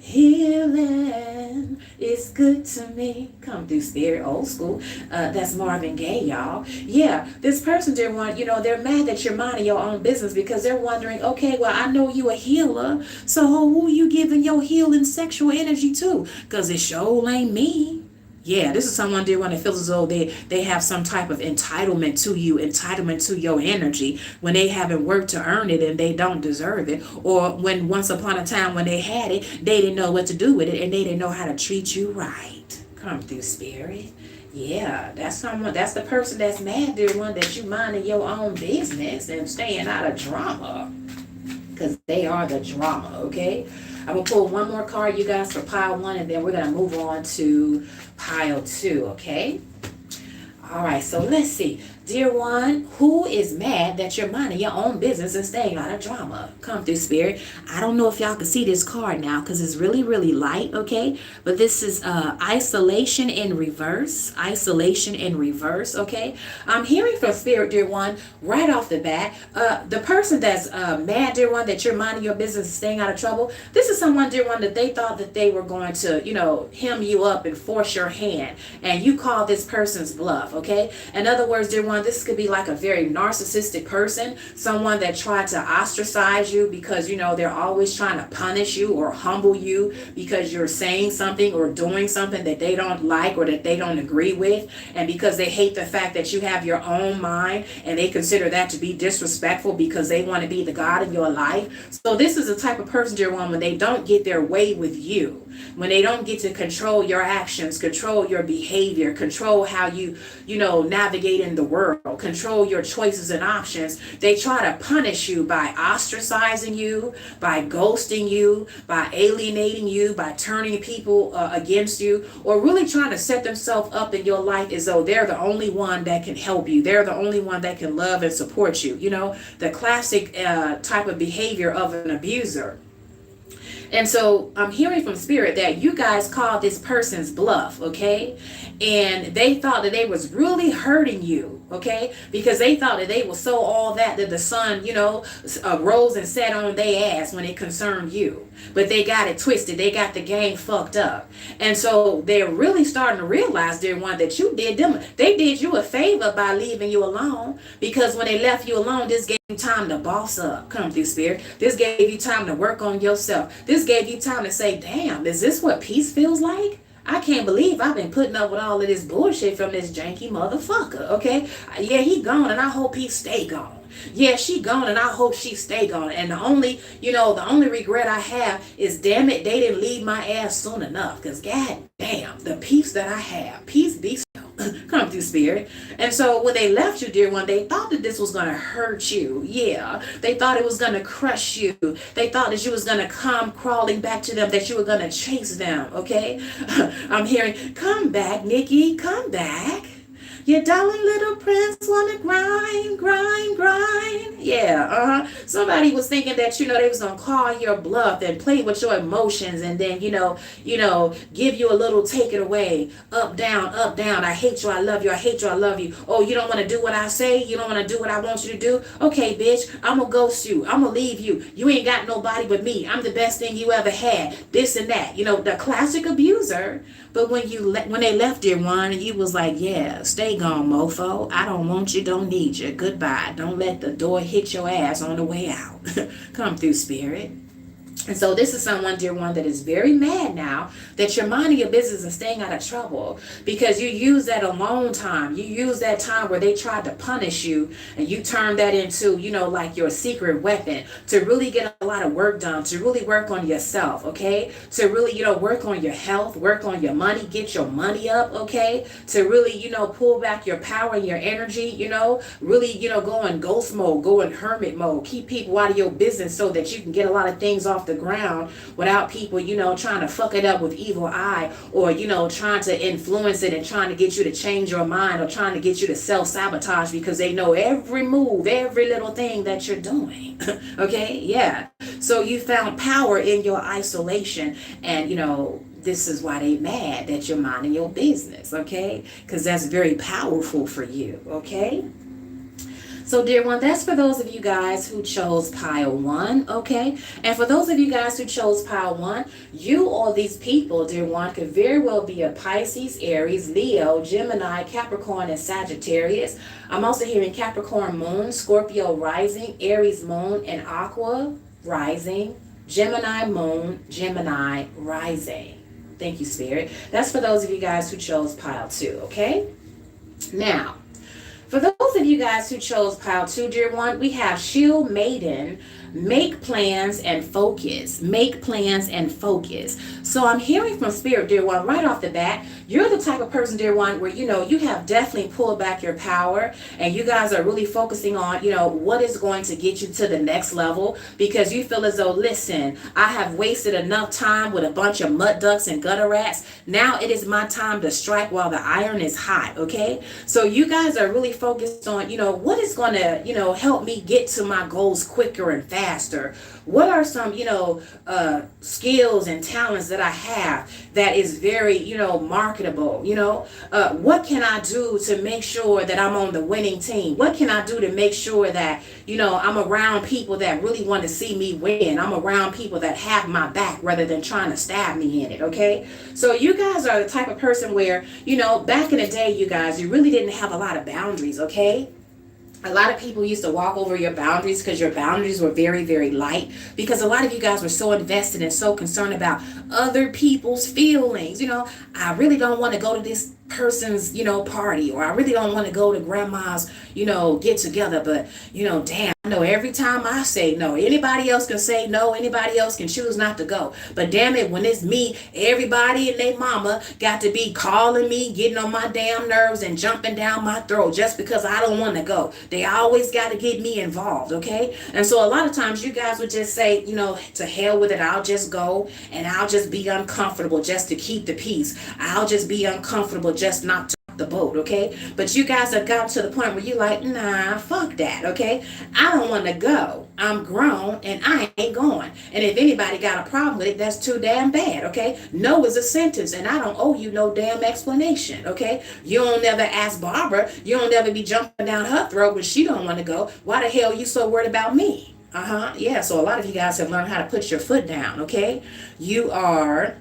healing is good to me. Come through, Spirit, old school. That's Marvin Gaye, y'all. Yeah, this person, dear one, they're mad that you're minding your own business because they're wondering, okay, well, I know you a healer, so who you giving your healing sexual energy to? Because it sure ain't me. Yeah, this is someone, dear one, that feels as though they have some type of entitlement to you, entitlement to your energy, when they haven't worked to earn it and they don't deserve it. Or when once upon a time when they had it, they didn't know what to do with it and they didn't know how to treat you right. Come through, Spirit. Yeah, that's the person that's mad, dear one, that you minding your own business and staying out of drama. Because they are the drama, okay? I'm going to pull one more card, you guys, for pile 1, and then we're going to move on to pile 2, okay? All right, so let's see. Dear one, who is mad that you're minding your own business and staying out of drama? Come through, Spirit. I don't know if y'all can see this card now because it's really, really light, okay? But this is isolation in reverse. Isolation in reverse, okay? I'm hearing from Spirit, dear one, right off the bat. The person that's mad, dear one, that you're minding your business and staying out of trouble, this is someone, dear one, that they thought that they were going to, hem you up and force your hand. And you call this person's bluff, okay? In other words, dear one, one, this could be like a very narcissistic person, someone that tried to ostracize you because, you know, they're always trying to punish you or humble you because you're saying something or doing something that they don't like or that they don't agree with. And because they hate the fact that you have your own mind and they consider that to be disrespectful because they want to be the God of your life. So this is the type of person, dear one, when they don't get their way with you, when they don't get to control your actions, control your behavior, control how you navigate in the world, control your choices and options, they try to punish you by ostracizing you, by ghosting you, by alienating you, by turning people against you, or really trying to set themselves up in your life as though they're the only one that can help you. They're the only one that can love and support you. You know, the classic type of behavior of an abuser. And so I'm hearing from spirit that you guys called this person's bluff, okay? And they thought that they was really hurting you, okay? Because they thought that they were so all that the sun, rose and set on their ass when it concerned you. But they got it twisted. They got the game fucked up. And so they're really starting to realize, dear one, that they did you a favor by leaving you alone. Because when they left you alone, this gave you time to boss up. Come through, spirit. This gave you time to work on yourself. This gave you time to say, damn, is this what peace feels like? I can't believe I've been putting up with all of this bullshit from this janky motherfucker, okay? Yeah, he gone and I hope he stay gone. Yeah, she gone and I hope she stay gone. And the only regret I have is, damn it, they didn't leave my ass soon enough. Because god damn, the peace that I have, peace be still. Come through, spirit. And so when they left you, dear one, they thought that this was going to hurt you. Yeah, they thought it was going to crush you. They thought that you was going to come crawling back to them, that you were going to chase them, okay? I'm hearing, come back, Nikki, come back. Your darling little prince wanna grind, grind, grind. Yeah, somebody was thinking that, they was gonna call your bluff and play with your emotions and then, give you a little take it away. Up, down, I hate you, I love you, I hate you, I love you. Oh, you don't wanna do what I say? You don't wanna do what I want you to do? Okay, bitch, I'm gonna ghost you. I'm gonna leave you. You ain't got nobody but me. I'm the best thing you ever had. This and that. The classic abuser. But when they left, dear one, and you was like, yeah, stay gone, mofo. I don't want you, don't need you. Goodbye. Don't let the door hit your ass on the way out. Come through, spirit. And so this is someone, dear one, that is very mad now that you're minding your business and staying out of trouble because you use that alone time. You use that time where they tried to punish you and you turned that into, like your secret weapon to really get a lot of work done, to really work on yourself, okay? To really, work on your health, work on your money, get your money up, okay? To really, pull back your power and your energy, really, go in ghost mode, go in hermit mode, keep people out of your business so that you can get a lot of things off the ground without people, trying to fuck it up with evil eye or, trying to influence it and trying to get you to change your mind or trying to get you to self-sabotage because they know every move, every little thing that you're doing. Okay? Yeah. So you found power in your isolation and, this is why they mad that you're minding your business. Okay? Because that's very powerful for you. Okay? So, dear one, that's for those of you guys who chose pile 1, okay? And for those of you guys who chose pile 1, you or these people, dear one, could very well be a Pisces, Aries, Leo, Gemini, Capricorn, and Sagittarius. I'm also hearing Capricorn moon, Scorpio rising, Aries moon, and Aqua rising, Gemini moon, Gemini rising. Thank you, Spirit. That's for those of you guys who chose pile 2, okay? Now, for those of you guys who chose pile 2, dear one, we have Shield Maiden, make plans and focus. Make plans and focus. So I'm hearing from Spirit, dear one, right off the bat, you're the type of person, dear one, where, you have definitely pulled back your power and you guys are really focusing on, what is going to get you to the next level because you feel as though, listen, I have wasted enough time with a bunch of mud ducks and gutter rats. Now it is my time to strike while the iron is hot, okay? So you guys are really focused on, what is going to, help me get to my goals quicker and faster. What are some, skills and talents that I have that is very, marketable? What can I do to make sure that I'm on the winning team? What can I do to make sure that, I'm around people that really want to see me win? I'm around people that have my back rather than trying to stab me in it, okay? So you guys are the type of person where, back in the day, you guys, you really didn't have a lot of boundaries, okay? A lot of people used to walk over your boundaries because your boundaries were very, very light, because a lot of you guys were so invested and so concerned about other people's feelings. I really don't want to go to this person's, party, or I really don't want to go to grandma's, get together, but, damn, I know every time I say no, anybody else can say no, anybody else can choose not to go. But damn it, when it's me, everybody and their mama got to be calling me, getting on my damn nerves and jumping down my throat just because I don't want to go. They always got to get me involved, okay? And so a lot of times you guys would just say, to hell with it, I'll just go and I'll just be uncomfortable just to keep the peace. I'll just be uncomfortable just not to rock the boat, okay? But you guys have gotten to the point where you're like, nah, fuck that, okay? I don't want to go. I'm grown and I ain't going. And if anybody got a problem with it, that's too damn bad, okay? No is a sentence, and I don't owe you no damn explanation, okay? You don't never ask Barbara. You don't never be jumping down her throat when she don't want to go. Why the hell you so worried about me? Yeah, so a lot of you guys have learned how to put your foot down, okay? You are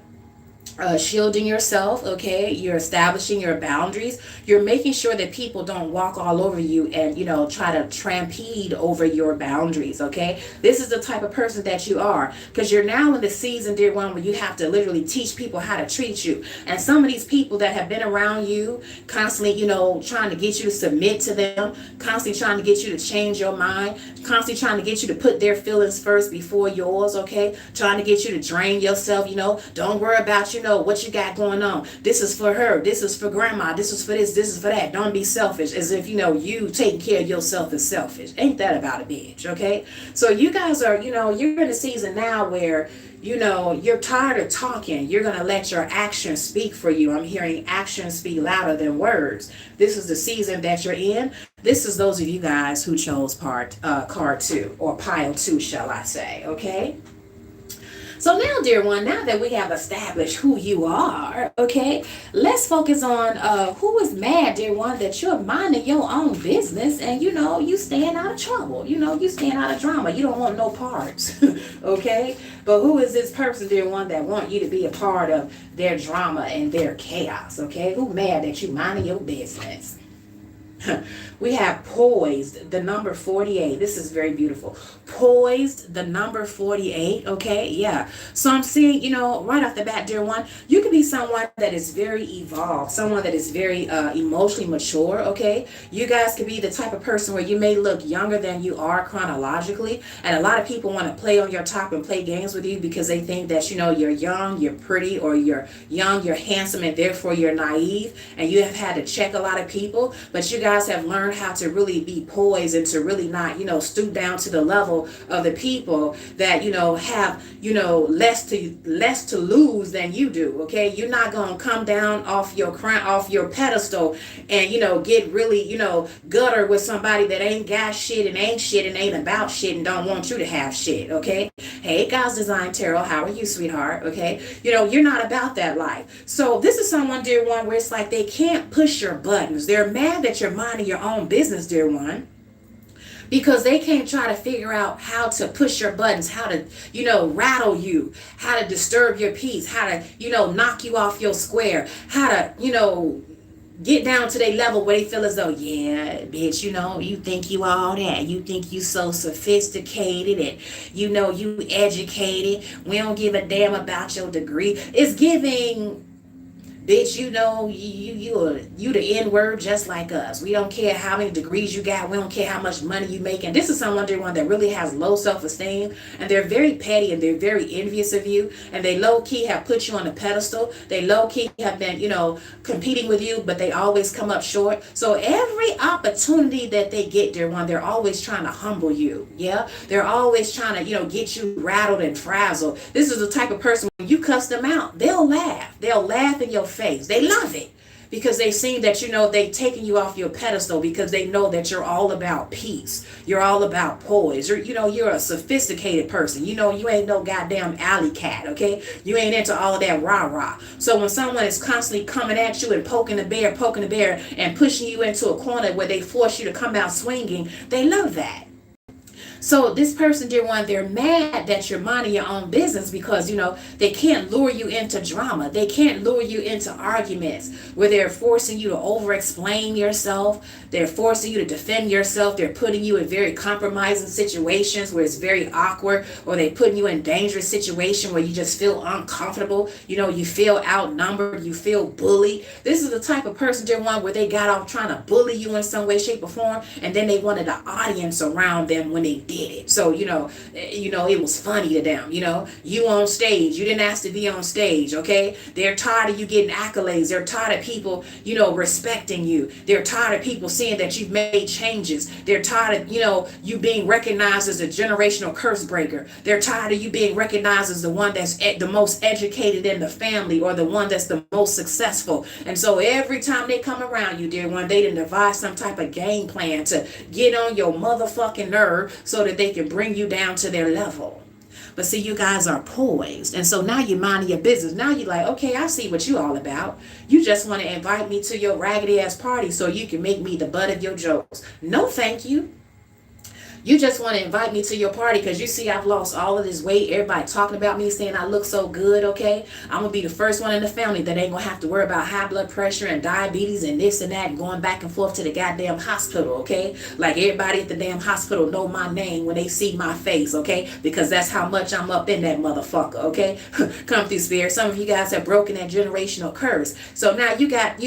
shielding yourself, okay? You're establishing your boundaries. You're making sure that people don't walk all over you and, try to trampede over your boundaries, okay? This is the type of person that you are, because you're now in the season, dear one, where you have to literally teach people how to treat you. And some of these people that have been around you constantly, trying to get you to submit to them, constantly trying to get you to change your mind, constantly trying to get you to put their feelings first before yours, okay? Trying to get you to drain yourself, don't worry about, what you got going on. This is for her. This is for grandma. This is for this. This is for that. Don't be selfish, as if, you taking care of yourself is selfish. Ain't that about a bitch, okay? So you guys are, you're in a season now where, you're tired of talking. You're going to let your actions speak for you. I'm hearing actions speak louder than words. This is the season that you're in. This is those of you guys who chose card 2, or pile 2, shall I say, okay? So now, dear one, now that we have established who you are, okay, let's focus on who is mad, dear one, that you're minding your own business and, you staying out of trouble. You staying out of drama. You don't want no parts, okay? But who is this person, dear one, that want you to be a part of their drama and their chaos, okay? Who mad that you minding your business? We have poised, the number 48. This is very beautiful. Poised, the number 48. Okay, yeah. So I'm seeing, right off the bat, dear one, you could be someone that is very evolved, someone that is very emotionally mature. Okay, you guys could be the type of person where you may look younger than you are chronologically, and a lot of people want to play on your top and play games with you because they think that you're young, you're pretty, or you're young, you're handsome, and therefore you're naive, and you have had to check a lot of people. But you guys have learned how to really be poised and to really not, stoop down to the level of the people that, have, less to lose than you do. Okay. You're not going to come down off your pedestal and, get really, gutter with somebody that ain't got shit and ain't about shit and don't want you to have shit. Okay. Hey, God's Design Tarot. How are you, sweetheart? Okay. You're not about that life. So this is someone, dear one, where it's like they can't push your buttons. They're mad that you're minding your own business, dear one, because they can't try to figure out how to push your buttons, how to, rattle you, how to disturb your peace, how to, knock you off your square, how to, get down to their level where they feel as though, yeah, bitch, you think you all that. You think you so sophisticated and, you educated. We don't give a damn about your degree. It's giving, bitch, you the N-word just like us. We don't care how many degrees you got. We don't care how much money you make. And this is someone, dear one, that really has low self-esteem. And they're very petty and they're very envious of you. And they low-key have put you on a pedestal. They low-key have been, competing with you, but they always come up short. So every opportunity that they get, dear one, they're always trying to humble you. Yeah? They're always trying to, get you rattled and frazzled. This is the type of person, when you cuss them out, they'll laugh. They'll laugh in your face. They love it because they seem that, they've taken you off your pedestal because they know that you're all about peace. You're all about poise. You're a sophisticated person. You ain't no goddamn alley cat, okay? You ain't into all of that rah-rah. So when someone is constantly coming at you and poking the bear, and pushing you into a corner where they force you to come out swinging, they love that. So this person, dear one, they're mad that you're minding your own business because, they can't lure you into drama. They can't lure you into arguments where they're forcing you to over-explain yourself. They're forcing you to defend yourself. They're putting you in very compromising situations where it's very awkward, or they're putting you in dangerous situations where you just feel uncomfortable. You feel outnumbered. You feel bullied. This is the type of person, dear one, where they got off trying to bully you in some way, shape, or form, and then they wanted an audience around them when they did it. So, it was funny to them. You on stage. You didn't ask to be on stage, okay? They're tired of you getting accolades. They're tired of people, respecting you. They're tired of people seeing that you've made changes. They're tired of, you being recognized as a generational curse breaker. They're tired of you being recognized as the one that's the most educated in the family, or the one that's the most successful. And so every time they come around you, dear one, they didn't devise some type of game plan to get on your motherfucking nerve so that they can bring you down to their level. But see, you guys are poised. And so now you're minding your business. Now you're like, okay, I see what you all about. You just want to invite me to your raggedy ass party so you can make me the butt of your jokes. No, thank you. You just want to invite me to your party because you see I've lost all of this weight. Everybody talking about me, saying I look so good, okay? I'm going to be the first one in the family that ain't going to have to worry about high blood pressure and diabetes and this and that and going back and forth to the goddamn hospital, okay? Like everybody at the damn hospital know my name when they see my face, okay? Because that's how much I'm up in that motherfucker, okay? Come through, spirit. Some of you guys have broken that generational curse. So now you got,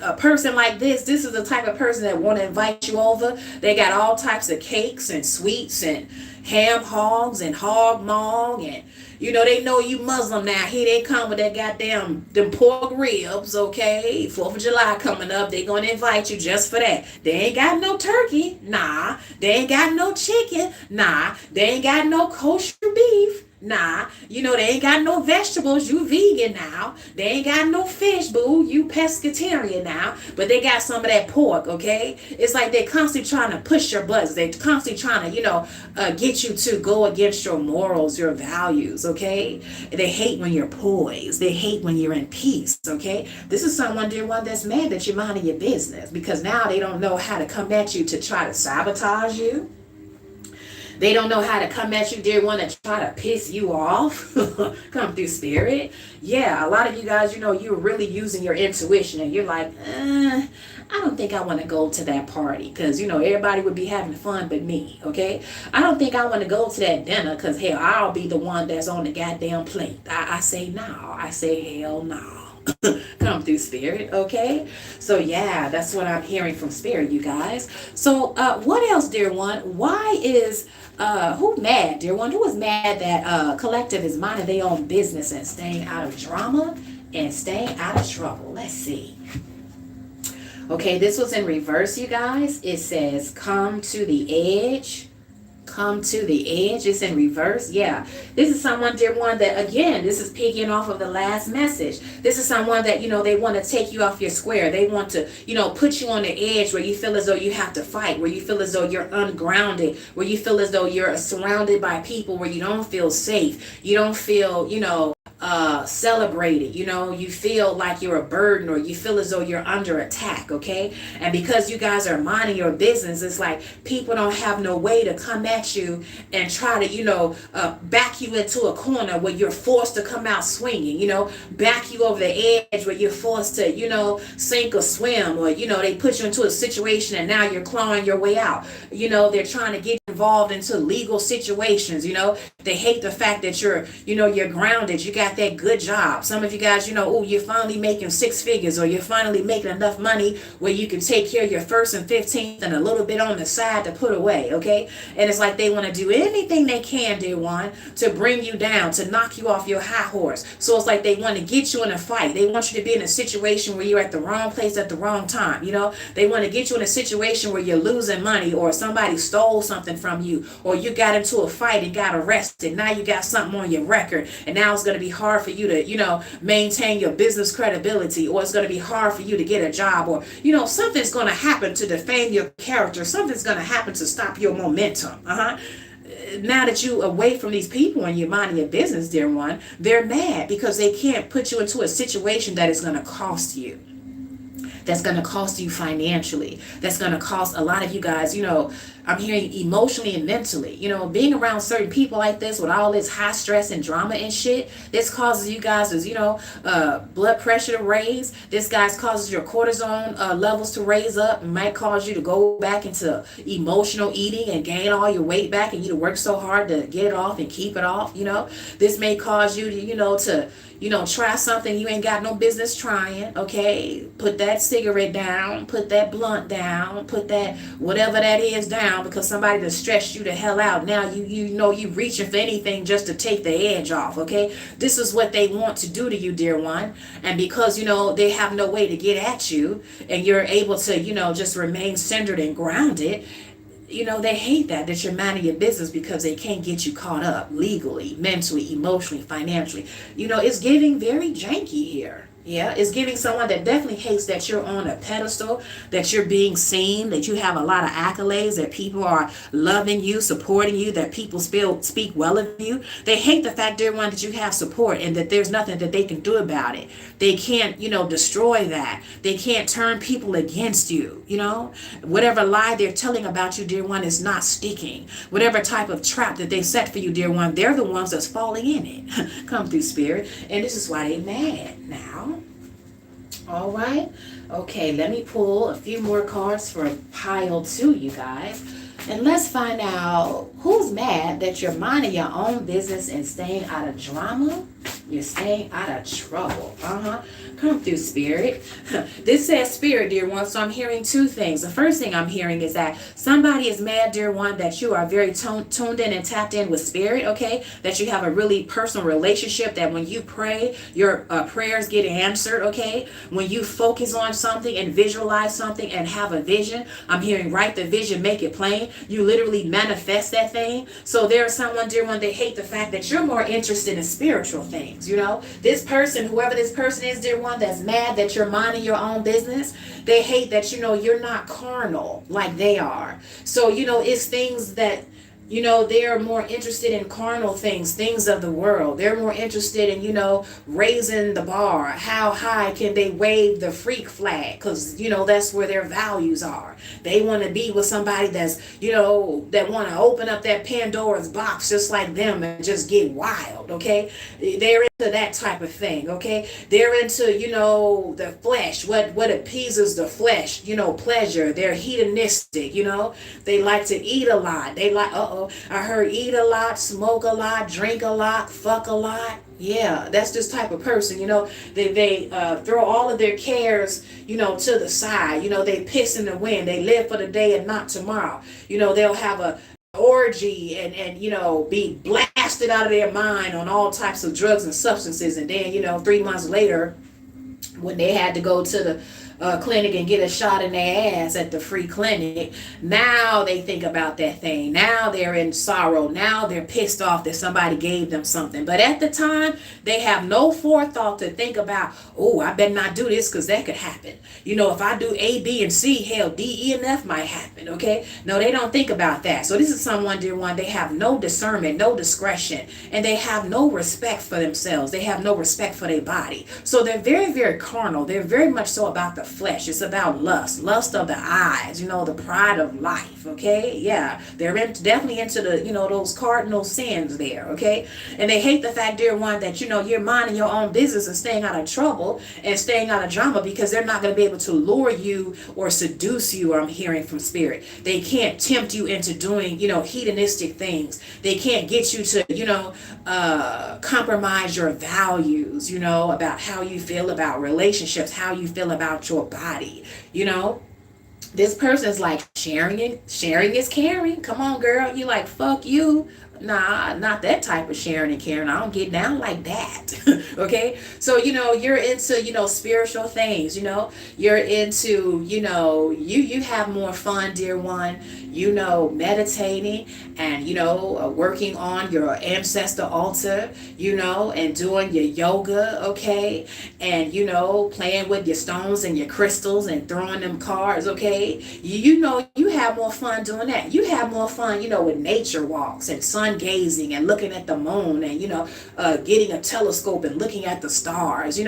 a person like this. This is the type of person that want to invite you over. They got all types of cakes and sweets and ham hogs and hog mog, and they know you Muslim now. Here they come with that goddamn them pork ribs, okay? 4th of July coming up. They gonna invite you just for that. They ain't got no turkey, nah. They ain't got no chicken, nah. They ain't got no kosher beef. Nah, they ain't got no vegetables. You vegan now. They ain't got no fish, boo. You pescatarian now. But they got some of that pork, okay? It's like they're constantly trying to push your buttons. They're constantly trying to, get you to go against your morals, your values, okay? They hate when you're poised. They hate when you're in peace, okay? This is someone, dear one, that's mad that you're minding your business because now they don't know how to come at you to try to sabotage you. They don't know how to come at you, dear one, to try to piss you off. Come through, spirit. Yeah, a lot of you guys, you're really using your intuition and you're like, I don't think I want to go to that party because, everybody would be having fun but me, okay? I don't think I want to go to that dinner because, hell, I'll be the one that's on the goddamn plate. I say no. I say hell no. Come through, spirit, okay? So yeah, that's what I'm hearing from spirit, you guys. So what else, dear one? Why is who mad, dear one? Who is mad that collective is minding their own business and staying out of drama and staying out of trouble? Let's see. Okay, this was in reverse, you guys. It says come to the edge. Come to the edge. It's in reverse. Yeah, this is someone, dear one, that again, this is picking off of the last message. This is someone that they want to take you off your square. They want to put you on the edge where you feel as though you have to fight, where you feel as though you're ungrounded, where you feel as though you're surrounded by people where you don't feel safe, you don't feel celebrated, you feel like you're a burden, or you feel as though you're under attack, okay? And because you guys are minding your business, it's like people don't have no way to come at you and try to back you into a corner where you're forced to come out swinging, back you over the edge where you're forced to sink or swim, or they put you into a situation and now you're clawing your way out. They're trying to get involved into legal situations. They hate the fact that you're grounded. You got that good job. Some of you guys, you're finally making 6 figures, or you're finally making enough money where you can take care of your first and 15th and a little bit on the side to put away, okay? And it's like they want to do anything they can, dear one, to bring you down, to knock you off your high horse. So it's like they want to get you in a fight. They want you to be in a situation where you're at the wrong place at the wrong time, They want to get you in a situation where you're losing money, or somebody stole something from you, or you got into a fight and got arrested. Now you got something on your record, and now it's going to be hard for you to, maintain your business credibility, or it's going to be hard for you to get a job, or, something's going to happen to defame your character. Something's going to happen to stop your momentum. Now that you away from these people and you're minding your business, dear one, they're mad because they can't put you into a situation that is going to cost you. That's going to cost you financially. That's going to cost a lot of you guys, I'm hearing emotionally and mentally. Being around certain people like this with all this high stress and drama and shit, this causes you guys, blood pressure to raise. This guys causes your cortisone levels to raise up. It might cause you to go back into emotional eating and gain all your weight back, and you to work so hard to get it off and keep it off. This may cause you to, try something you ain't got no business trying. Okay, put that cigarette down, put that blunt down, put that whatever that is down, because somebody to stress you the hell out. Now you reaching for anything just to take the edge off. Okay, this is what they want to do to you, dear one, and because they have no way to get at you, and you're able to just remain centered and grounded. They hate that you're minding your business because they can't get you caught up legally, mentally, emotionally, financially. It's getting very janky here. Yeah, it's giving someone that definitely hates that you're on a pedestal, that you're being seen, that you have a lot of accolades, that people are loving you, supporting you, that people speak well of you. They hate the fact, dear one, that you have support and that there's nothing that they can do about it. They can't, destroy that. They can't turn people against you, Whatever lie they're telling about you, dear one, is not sticking. Whatever type of trap that they set for you, dear one, they're the ones that's falling in it. Come through, spirit. And this is why they're mad now. All right. Okay, let me pull a few more cards for pile 2, you guys. And let's find out who's mad that you're minding your own business and staying out of drama. You're staying out of trouble. Come through, spirit. This says spirit, dear one, so I'm hearing 2 things. The first thing I'm hearing is that somebody is mad, dear one, that you are very tuned in and tapped in with spirit, okay? That you have a really personal relationship, that when you pray, your prayers get answered, okay? When you focus on something and visualize something and have a vision, I'm hearing write the vision, make it plain. You literally manifest that thing. So there's someone, dear one, they hate the fact that you're more interested in spiritual things, This person, whoever this person is, dear one, that's mad that you're minding your own business, they hate that, you're not carnal like they are. So, it's things that, they're more interested in carnal things of the world. They're more interested in, raising the bar. How high can they wave the freak flag? Because, that's where their values are. They want to be with somebody that's, that want to open up that Pandora's box just like them and just get wild, okay? They're into that type of thing, okay? They're into, the flesh, what appeases the flesh, pleasure. They're hedonistic, They like to eat a lot. They like, I heard eat a lot, smoke a lot, drink a lot, fuck a lot. Yeah, that's this type of person, They throw all of their cares, to the side. They piss in the wind. They live for the day and not tomorrow. They'll have a orgy and be blasted out of their mind on all types of drugs and substances. And then, 3 months later, when they had to go to the clinic and get a shot in their ass at the free clinic, now they think about that thing. Now they're in sorrow. Now they're pissed off that somebody gave them something. But at the time, they have no forethought to think about, oh, I better not do this because that could happen. If I do A, B, and C, hell, D, E, and F might happen, okay? No, they don't think about that. So this is someone, dear one, they have no discernment, no discretion, and they have no respect for themselves. They have no respect for their body. So they're very, very carnal. They're very much so about the flesh. It's about lust of the eyes, the pride of life, okay? Yeah, they're definitely into the, those cardinal sins there, okay? And they hate the fact, dear one, that, you're minding your own business and staying out of trouble and staying out of drama, because they're not going to be able to lure you or seduce you, I'm hearing from spirit. They can't tempt you into doing, hedonistic things. They can't get you to, compromise your values, about how you feel about relationships, how you feel about your body, This person is like sharing is caring. Come on, girl. You like, fuck you. Nah, not that type of sharing and caring. I don't get down like that. Okay. So, you're into, spiritual things, you're into, you have more fun, dear one, meditating and, working on your ancestor altar, and doing your yoga. Okay. And, playing with your stones and your crystals and throwing them cards. Okay. You have more fun doing that. You have more fun, with nature walks and sun gazing and looking at the moon and, getting a telescope and looking at the stars. You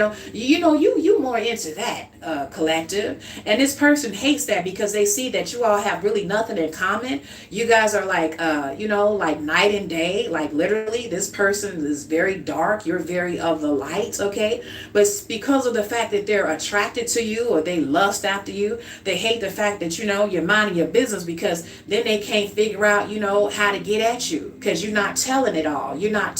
more into that, collective. And this person hates that because they see that you all have really nothing in common. You guys are like, like night and day. Like literally, this person is very dark. You're very of the light. Okay. But because of the fact that they're attracted to you or they lust after you, they hate the fact that, you're minding your business, because then they can't figure out, how to get at you, because you're not telling it all. You're not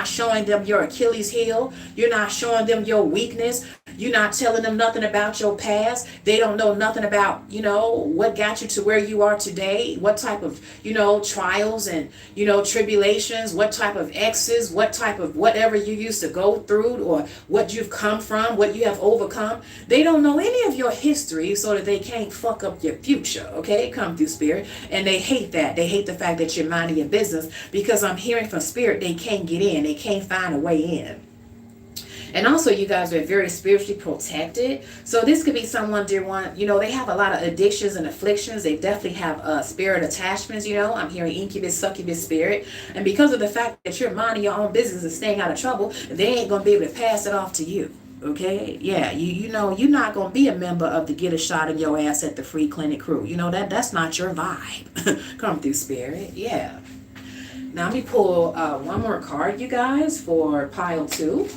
showing them your Achilles heel. You're not showing them your weakness. You're not telling them nothing about your past. They don't know nothing about, what got you to where you are today, what type of, trials and, tribulations, what type of exes, what type of whatever you used to go through, or what you've come from, what you have overcome. They don't know any of your history, so that they can't fuck up your future. Okay, come through spirit. And they hate that. They hate the fact that you're minding your business, because I'm hearing from spirit they can't get in. They can't find a way in. And also, you guys are very spiritually protected. So this could be someone, dear one, they have a lot of addictions and afflictions. They definitely have spirit attachments. I'm hearing incubus, succubus spirit. And because of the fact that you're minding your own business and staying out of trouble, they ain't going to be able to pass it off to you. Okay, yeah, you're not gonna be a member of the get a shot in your ass at the free clinic crew. That's not your vibe. Come through spirit, yeah. Now let me pull one more card, you guys, for pile 2.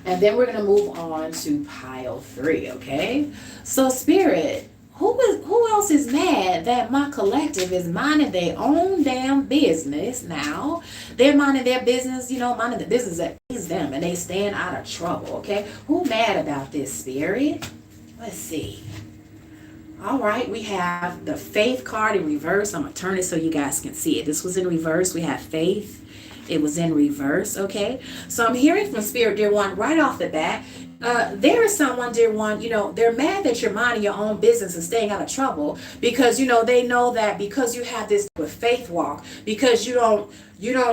And then we're going to move on to pile 3, okay? So, Spirit, who else is mad that my collective is minding their own damn business now? They're minding their business, minding the business that is them, and they staying out of trouble, okay? Who mad about this, Spirit? Let's see. All right, we have the Faith card in reverse. I'm going to turn it so you guys can see it. This was in reverse. We have Faith. It was in reverse, okay? So I'm hearing from Spirit, dear one, right off the bat, there is someone, dear one, they're mad that you're minding your own business and staying out of trouble, because, they know that because you have this faith walk, because you don't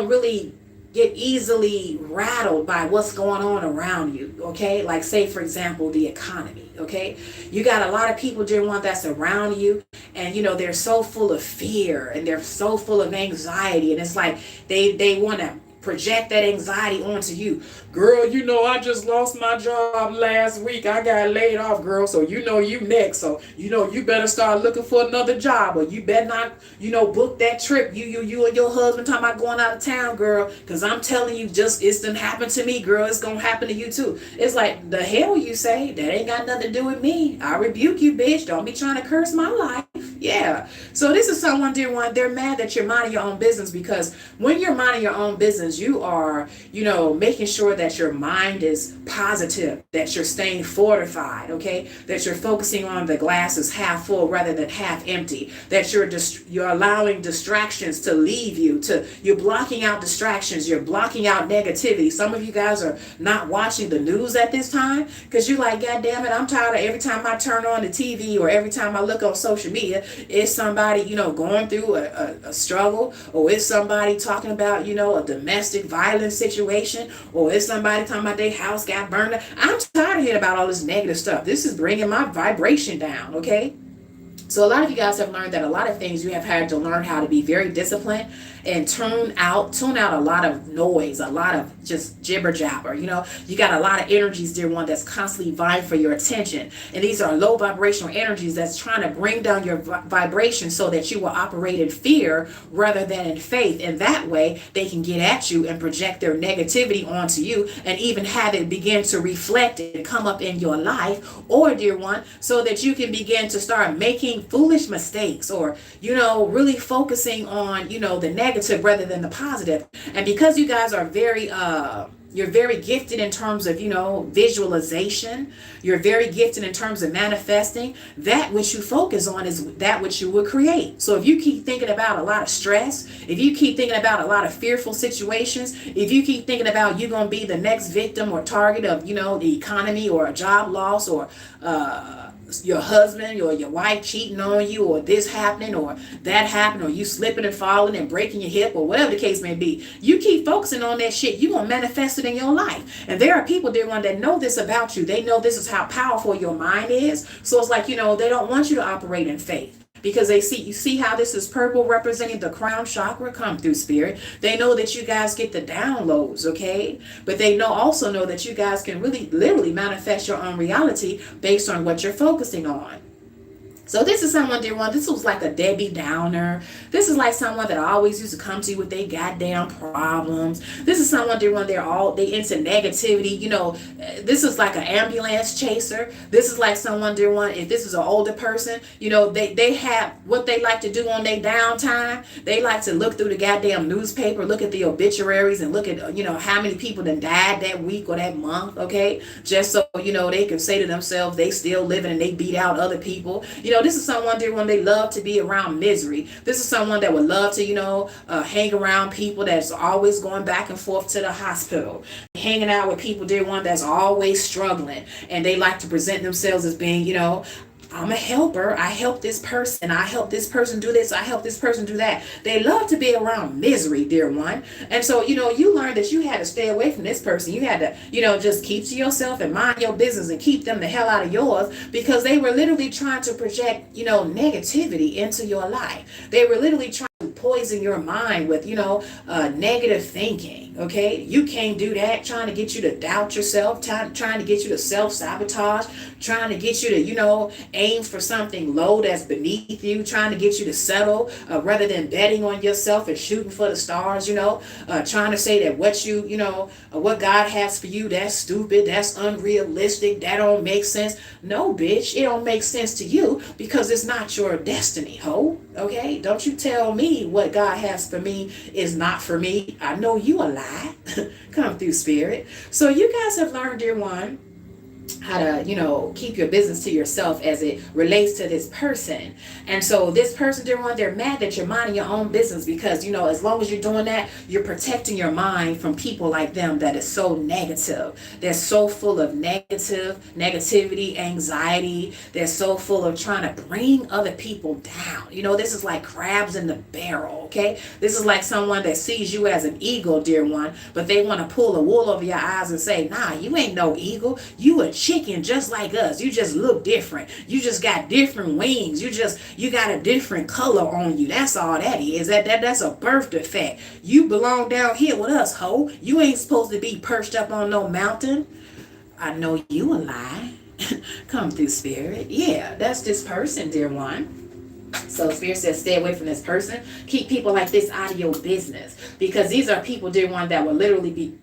really get easily rattled by what's going on around you, okay? Like, say, for example, the economy, okay? You got a lot of people, dear one, that's around you, and, they're so full of fear, and they're so full of anxiety, and it's like they want to project that anxiety onto you. Girl, I just lost my job last week. I got laid off, girl. So you next. So you better start looking for another job, or you better not, book that trip. You and your husband talking about going out of town, girl. Because I'm telling you, it's done happened to me, girl. It's gonna happen to you too. It's like, the hell you say? That ain't got nothing to do with me. I rebuke you, bitch. Don't be trying to curse my life. Yeah. So this is someone, dear one, they're mad that you're minding your own business, because when you're minding your own business, you are, making sure that your mind is positive, that you're staying fortified, okay? That you're focusing on the glass is half full rather than half empty, that you're allowing distractions to leave you, you're blocking out distractions, you're blocking out negativity. Some of you guys are not watching the news at this time, because you're like, God damn it, I'm tired of every time I turn on the TV or every time I look on social media, it's somebody, going through a struggle, or it's somebody talking about, a domestic violence situation, or it's somebody talking about their house got burned. I'm tired of hearing about all this negative stuff. This is bringing my vibration down, okay? So a lot of you guys have learned that a lot of things you have had to learn how to be very disciplined and tune out a lot of noise, a lot of just jibber jabber. You got a lot of energies, dear one, that's constantly vying for your attention. And these are low vibrational energies that's trying to bring down your vibration so that you will operate in fear rather than in faith. And that way they can get at you and project their negativity onto you, and even have it begin to reflect and come up in your life, or, dear one, so that you can begin to start making foolish mistakes, or, really focusing on, the negative negative rather than the positive. And because you guys are very you're very gifted in terms of, visualization. You're very gifted in terms of manifesting. That which you focus on is that which you will create. So if you keep thinking about a lot of stress, if you keep thinking about a lot of fearful situations, if you keep thinking about you're going to be the next victim or target of, the economy or a job loss or your husband or your wife cheating on you or this happening or that happening or you slipping and falling and breaking your hip or whatever the case may be, you keep focusing on that shit, you're going to manifest it in your life. And there are people, dear one, that know this about you. They know this is how powerful your mind is. So it's like, they don't want you to operate in faith. Because you see how this is purple representing the crown chakra. Come through, spirit. They know that you guys get the downloads, okay? But they also know that you guys can really literally manifest your own reality based on what you're focusing on. So this is someone, dear one, this was like a Debbie Downer. This is like someone that always used to come to you with their goddamn problems. This is someone, dear one, they into negativity. This is like an ambulance chaser. This is like someone, dear one, if this is an older person, they have what they like to do on their downtime. They like to look through the goddamn newspaper, look at the obituaries and look at, how many people that died that week or that month, okay? Just so, they can say to themselves, they still living and they beat out other people. This is someone, dear one, they love to be around misery. This is someone that would love to, hang around people that's always going back and forth to the hospital. Hanging out with people, dear one, that's always struggling. And they like to present themselves as being, I'm a helper. I help this person. I help this person do this. I help this person do that. They love to be around misery, dear one. And so, you learned that you had to stay away from this person. You had to, just keep to yourself and mind your business and keep them the hell out of yours, because they were literally trying to project, negativity into your life. They were literally trying to poison your mind with, negative thinking. Okay, you can't do that. Trying to get you to doubt yourself, trying to get you to self-sabotage, trying to get you to, aim for something low that's beneath you, trying to get you to settle rather than betting on yourself and shooting for the stars, trying to say that what God has for you, that's stupid, that's unrealistic, that don't make sense. No, bitch, it don't make sense to you because it's not your destiny, ho. Okay, don't you tell me what God has for me is not for me. I know you a lie. Come through, spirit. So you guys have learned, dear one, how to, keep your business to yourself as it relates to this person. And so this person, dear one, they're mad that you're minding your own business because, as long as you're doing that, you're protecting your mind from people like them that is so negative. They're so full of negativity, anxiety. They're so full of trying to bring other people down. This is like crabs in the barrel, okay? This is like someone that sees you as an eagle, dear one, but they want to pull the wool over your eyes and say, nah, you ain't no eagle. You a chicken just like us. You just look different. You just got different wings. You got a different color on you. That's all that is. That's a birth defect. You belong down here with us, ho. You ain't supposed to be perched up on no mountain. I know you a lie. Come through, spirit. Yeah, that's this person, dear one. So spirit says stay away from this person. Keep people like this out of your business, because these are people, dear one, that will literally be,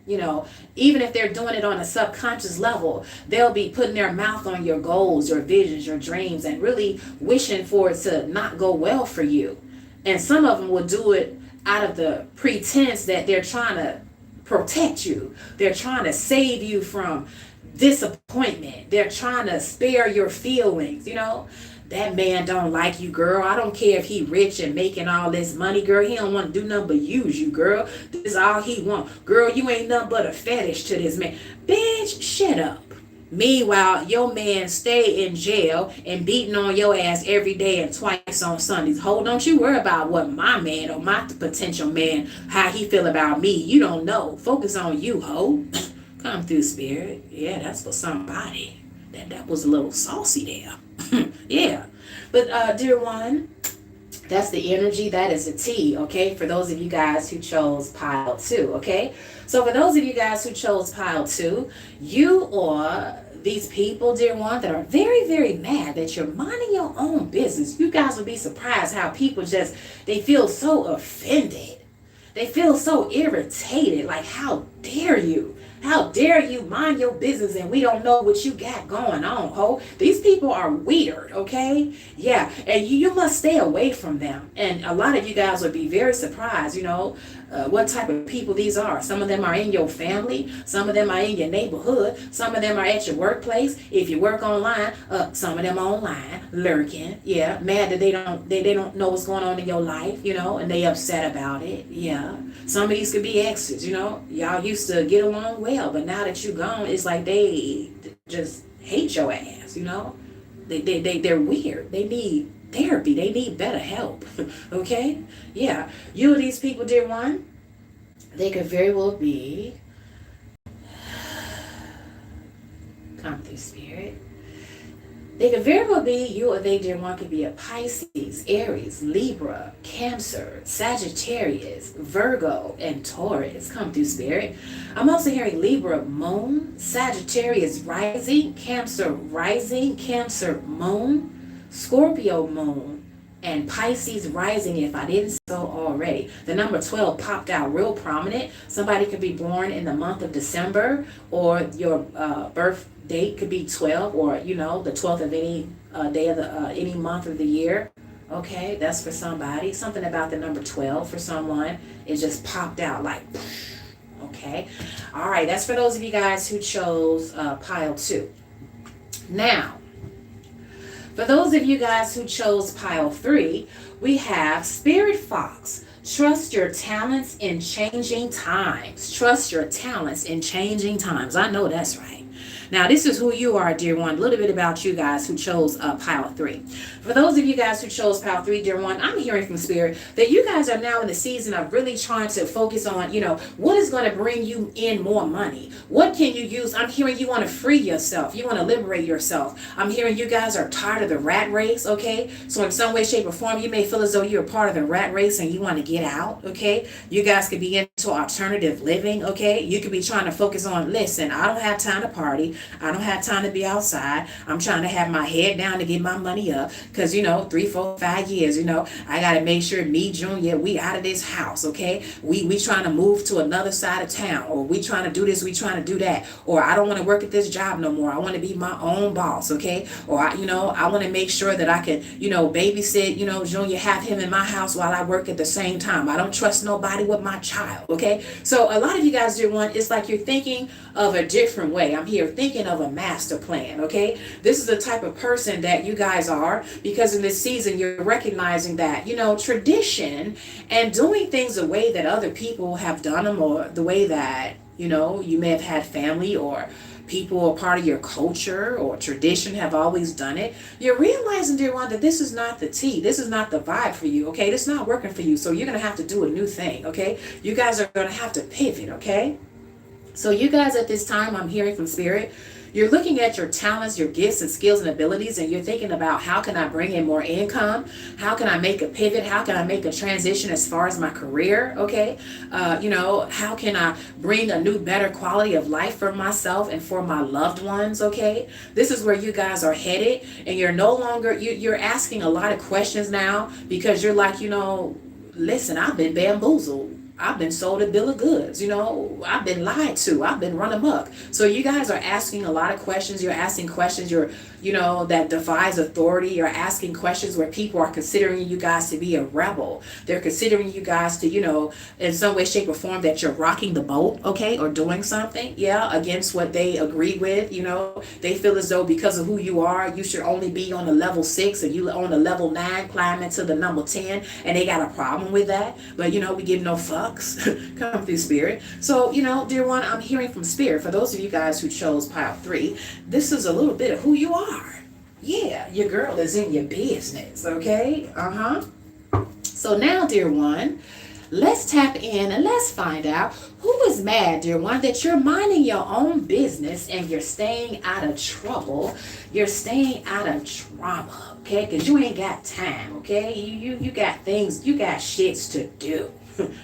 even if they're doing it on a subconscious level, they'll be putting their mouth on your goals, your visions, your dreams, and really wishing for it to not go well for you. And some of them will do it out of the pretense that they're trying to protect you. They're trying to save you from disappointment. They're trying to spare your feelings, That man don't like you, girl. I don't care if he rich and making all this money, girl. He don't want to do nothing but use you, girl. This is all he want. Girl, you ain't nothing but a fetish to this man. Bitch, shut up. Meanwhile, your man stay in jail and beating on your ass every day and twice on Sundays. Ho, don't you worry about what my man or my potential man, how he feel about me. You don't know. Focus on you, ho. Come through, spirit. Yeah, that's for somebody. That was a little saucy there. Yeah, but dear one, that's the energy. That is the T, okay, for those of you guys who chose pile 2, okay? So for those of you guys who chose pile 2, you or these people, dear one, that are very, very mad that you're minding your own business. You guys will be surprised how people they feel so offended. They feel so irritated, like how dare you? How dare you mind your business and we don't know what you got going on, ho? These people are weird, okay? Yeah, and you must stay away from them. And a lot of you guys would be very surprised, what type of people these are. Some of them are in your family. Some of them are in your neighborhood. Some of them are at your workplace. If you work online, some of them are online, lurking. Yeah, mad that they don't know what's going on in your life, and they upset about it. Yeah, some of these could be exes. Y'all used to get along well, but now that you're gone, it's like they just hate your ass. They're weird. They need therapy. They need better help. Okay? Yeah. You and these people, dear one, they could very well be, come through spirit. They could very well be, you or they, dear one, could be a Pisces, Aries, Libra, Cancer, Sagittarius, Virgo, and Taurus. Come through spirit. I'm also hearing Libra moon, Sagittarius rising, Cancer moon, Scorpio moon, and Pisces rising, if I didn't so already. The number 12 popped out real prominent. Somebody could be born in the month of December, or your birth date could be 12, or the 12th of any day of any month of the year. Okay, that's for somebody. Something about the number 12 for someone. It just popped out like, okay. All right, that's for those of you guys who chose pile 2. Now, for those of you guys who chose pile 3, we have Spirit Fox. Trust your talents in changing times. Trust your talents in changing times. I know that's right. Now, this is who you are, dear one. A little bit about you guys who chose pile 3. For those of you guys who chose pile 3, dear one, I'm hearing from Spirit that you guys are now in the season of really trying to focus on, what is going to bring you in more money? What can you use? I'm hearing you want to free yourself. You want to liberate yourself. I'm hearing you guys are tired of the rat race, okay? So in some way, shape, or form, you may feel as though you're part of the rat race and you want to get out, okay? You guys could be into alternative living, okay? You could be trying to focus on, listen, I don't have time to party. I don't have time to be outside. I'm trying to have my head down to get my money up because, 3, 4, 5 years, I got to make sure me, Junior, we out of this house, okay? We trying to move to another side of town, or we trying to do this, we trying to do that, or I don't want to work at this job no more. I want to be my own boss, okay? Or, I want to make sure that I can, babysit, Junior, have him in my house while I work at the same time. I don't trust nobody with my child, okay? So a lot of you guys, dear one, it's like you're thinking of a different way. I'm here thinking of a master plan, okay? This is the type of person that you guys are, because in this season you're recognizing that, tradition and doing things the way that other people have done them, or the way that, you may have had family or people a part of your culture or tradition have always done it. You're realizing, dear one, that this is not the tea. This is not the vibe for you, okay? This is not working for you. So you're going to have to do a new thing, okay? You guys are going to have to pivot, okay? So you guys at this time, I'm hearing from Spirit, you're looking at your talents, your gifts and skills and abilities, and you're thinking about, how can I bring in more income? How can I make a pivot? How can I make a transition as far as my career? Okay. How can I bring a new, better quality of life for myself and for my loved ones? Okay. This is where you guys are headed, and you're no longer, you're asking a lot of questions now, because you're like, listen, I've been bamboozled. I've been sold a bill of goods, I've been lied to, I've been run amok. So you guys are asking a lot of questions. You're asking questions that defies authority. You're asking questions where people are considering you guys to be a rebel. They're considering you guys to, in some way, shape, or form, that you're rocking the boat, okay, or doing something, against what they agree with. They feel as though because of who you are, you should only be on a level 6, and you on a level 9, climbing to the number 10, and they got a problem with that. But we give no fucks. Come through Spirit. So, dear one, I'm hearing from Spirit, for those of you guys who chose pile 3, this is a little bit of who you are. Yeah, your girl is in your business, okay? So now, dear one, let's tap in and let's find out who is mad, dear one, that you're minding your own business and you're staying out of trouble. You're staying out of drama, okay? Because you ain't got time, okay? You got things, you got shits to do.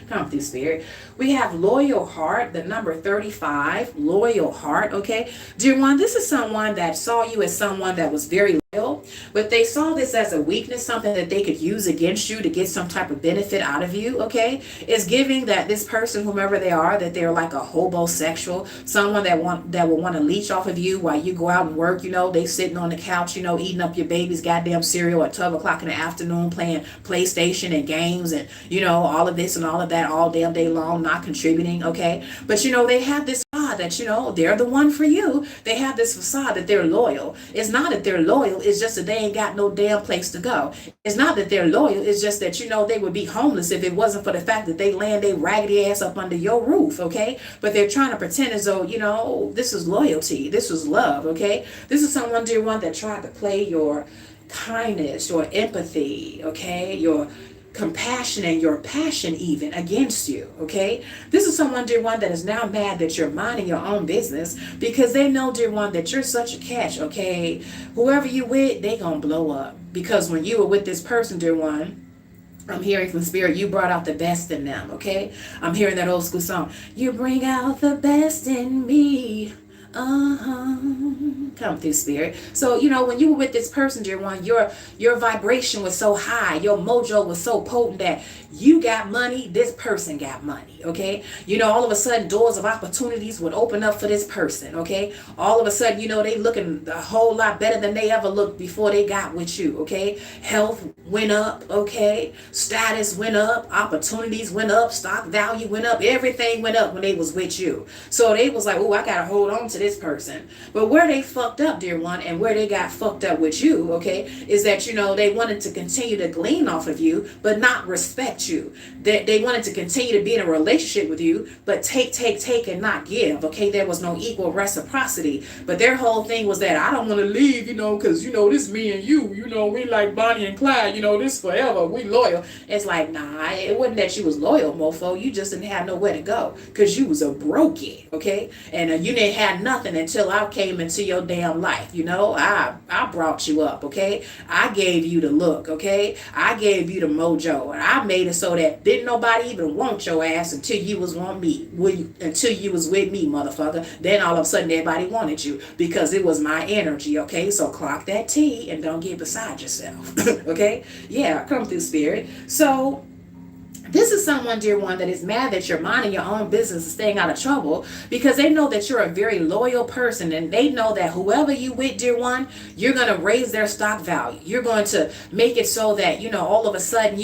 Come through Spirit. We have loyal heart, the number 35, loyal heart, okay? Dear one, this is someone that saw you as someone that was very but they saw this as a weakness, something that they could use against you to get some type of benefit out of you, okay? It's giving that this person, whomever they are, that they're like a hobosexual, someone that will want to leech off of you while you go out and work, they sitting on the couch, eating up your baby's goddamn cereal at 12 o'clock in the afternoon, playing PlayStation and games and, all of this and all of that all damn day long, not contributing, okay? But, they have this facade that, they're the one for you. They have this facade that they're loyal. It's not that they're loyal. It's just that they ain't got no damn place to go. It's not that they're loyal. It's just that, they would be homeless if it wasn't for the fact that they land their raggedy ass up under your roof, okay? But they're trying to pretend as though, this is loyalty. This is love, okay? This is someone, dear one, that tried to play your kindness, your empathy, okay? Your compassion and your passion even against you, okay? This is someone, dear one, that is now mad that you're minding your own business because they know, dear one, that you're such a catch, okay? Whoever you with, they gonna blow up because when you were with this person, dear one, I'm hearing from spirit, you brought out the best in them, okay? I'm hearing that old school song, you bring out the best in me. Come through, spirit. So, when you were with this person, dear one, your vibration was so high, your mojo was so potent that you got money, this person got money, okay? All of a sudden, doors of opportunities would open up for this person, okay? All of a sudden, they looking a whole lot better than they ever looked before they got with you, okay? Health went up, okay? Status went up, opportunities went up, stock value went up, everything went up when they was with you. So they was like, oh, I gotta hold on to this person. But where they fucked up, dear one, and where they got fucked up with you, okay, is that, they wanted to continue to glean off of you, but not respect you. They wanted to continue to be in a relationship with you, but take, and not give, okay? There was no equal reciprocity. But their whole thing was that I don't want to leave, because, this me and you, we like Bonnie and Clyde, this forever, we loyal. It's like, nah, it wasn't that you was loyal, mofo. You just didn't have nowhere to go because you was a brokey, okay? And you didn't have nothing until I came into your damn life, I brought you up, okay? I gave you the look, okay? I gave you the mojo, and I made it so that didn't nobody even want your ass until you was with me, motherfucker. Then all of a sudden everybody wanted you because it was my energy, okay? So clock that T and don't get beside yourself, okay? Yeah, come through, spirit. So this is someone, dear one, that is mad that you're minding your own business and staying out of trouble because they know that you're a very loyal person and they know that whoever you with, dear one, you're going to raise their stock value. You're going to make it so that, all of a sudden,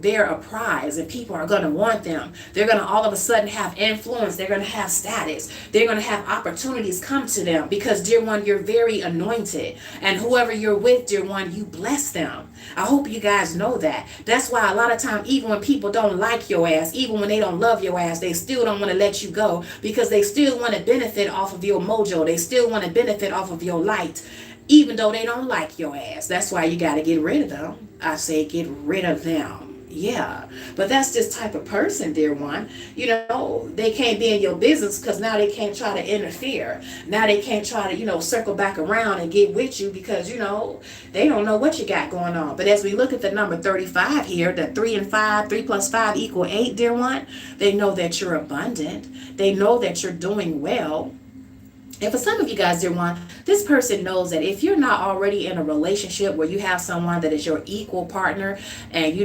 they're a prize and people are going to want them. They're going to all of a sudden have influence. They're going to have status. They're going to have opportunities come to them because, dear one, you're very anointed. And whoever you're with, dear one, you bless them. I hope you guys know that. That's why a lot of time, even when people don't like your ass, even when they don't love your ass, they still don't want to let you go because they still want to benefit off of your mojo. They still want to benefit off of your light, even though they don't like your ass. That's why you got to get rid of them. I say get rid of them. Yeah, but that's this type of person, dear one. They can't be in your business because now they can't try to interfere. Now they can't try to, circle back around and get with you because, they don't know what you got going on. But as we look at the number 35 here, the 3 and 5, 3 plus 5 equal 8, dear one, they know that you're abundant. They know that you're doing well. And for some of you guys, dear one, this person knows that if you're not already in a relationship where you have someone that is your equal partner and,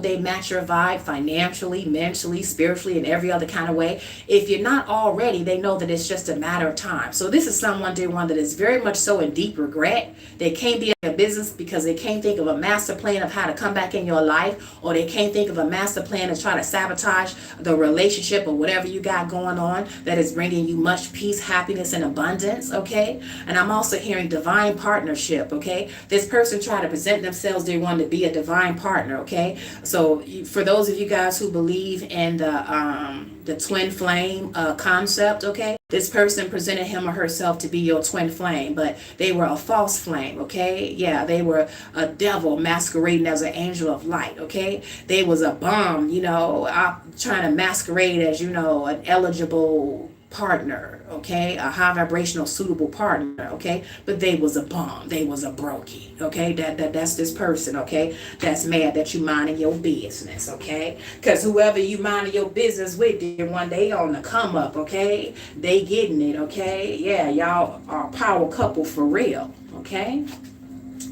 they match your vibe financially, mentally, spiritually, and every other kind of way, if you're not already, they know that it's just a matter of time. So this is someone, dear one, that is very much so in deep regret. They can't be in a business because they can't think of a master plan of how to come back in your life, or they can't think of a master plan to try to sabotage the relationship or whatever you got going on that is bringing you much peace, happiness, and abundance, okay? And I'm also hearing divine partnership, okay? This person tried to present themselves, they want to be a divine partner, okay? So for those of you guys who believe in the twin flame concept, okay? This person presented him or herself to be your twin flame, but they were a false flame, okay? Yeah, they were a devil masquerading as an angel of light, okay? They was a bum, trying to masquerade as, an eligible partner, okay, a high vibrational suitable partner, okay, but they was a bum, they was a brokey, okay, that's this person, okay, that's mad that you minding your business, okay, because whoever you minding your business with, dear one, they on the come up, okay, they getting it, okay, yeah, y'all are a power couple for real, okay.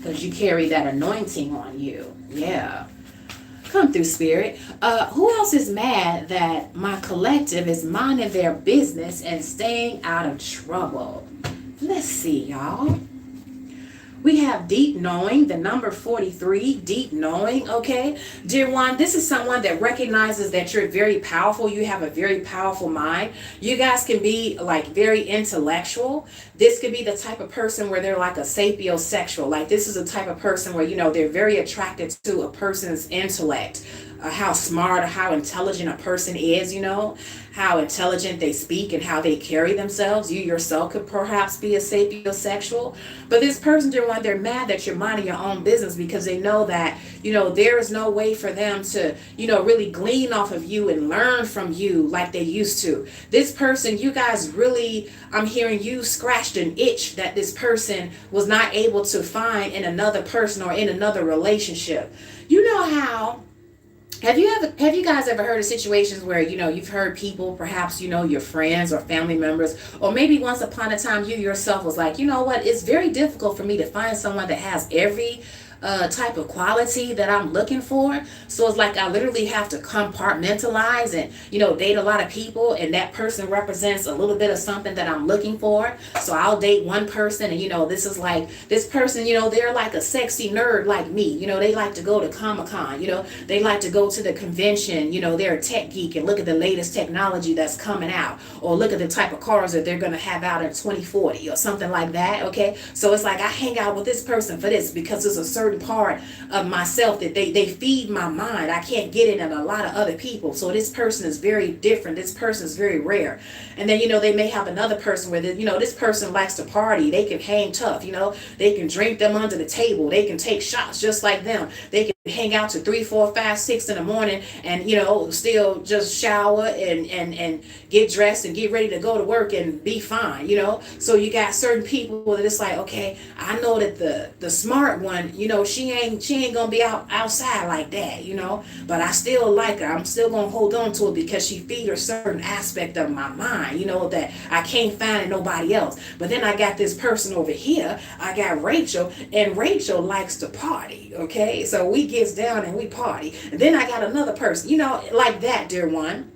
because you carry that anointing on you. Yeah. Come through, Spirit. Who else is mad that my collective is minding their business and staying out of trouble? Let's see, y'all. We have deep knowing, the number 43, deep knowing, okay? Dear one, this is someone that recognizes that you're very powerful. You have a very powerful mind. You guys can be like very intellectual. This could be the type of person where they're like a sapiosexual. Like this is a type of person where, you know, they're very attracted to a person's intellect. How smart or how intelligent a person is, you know, how intelligent they speak and how they carry themselves. You yourself could perhaps be a sapiosexual. But this person, dear one, they're mad that you're minding your own business because they know that, you know, there is no way for them to, you know, really glean off of you and learn from you like they used to. This person, you guys really, I'm hearing you scratched an itch that this person was not able to find in another person or in another relationship. You know how have you guys ever heard of situations where, you know, you've heard people, perhaps, you know, your friends or family members, or maybe once upon a time you yourself was like, you know what, it's very difficult for me to find someone that has every type of quality that I'm looking for. So it's like I literally have to compartmentalize and, you know, date a lot of people, and that person represents a little bit of something that I'm looking for. So I'll date one person and, you know, this is like this person, you know, they're like a sexy nerd like me. You know, they like to go to Comic-Con, you know, they like to go to the convention, you know, they're a tech geek and look at the latest technology that's coming out, or look at the type of cars that they're going to have out in 2040 or something like that. Okay. So it's like I hang out with this person for this because there's a certain part of myself that they feed my mind. I can't get it in a lot of other people. So this person is very different. This person is very rare. And then, you know, they may have another person where, you know, this person likes to party. They can hang tough, you know, they can drink them under the table. They can take shots just like them. They can hang out to 3, 4, 5, 6 in the morning and, you know, still just shower and get dressed and get ready to go to work and be fine, you know. So you got certain people that it's like, okay, I know that the smart one, you know, she ain't gonna be outside like that, you know, but I still like her. I'm still gonna hold on to her because she feeds a certain aspect of my mind, you know, that I can't find in nobody else. But then I got this person over here, I got Rachel, and Rachel likes to party, okay? So we gets down and we party. And then I got another person, you know, like that, dear one.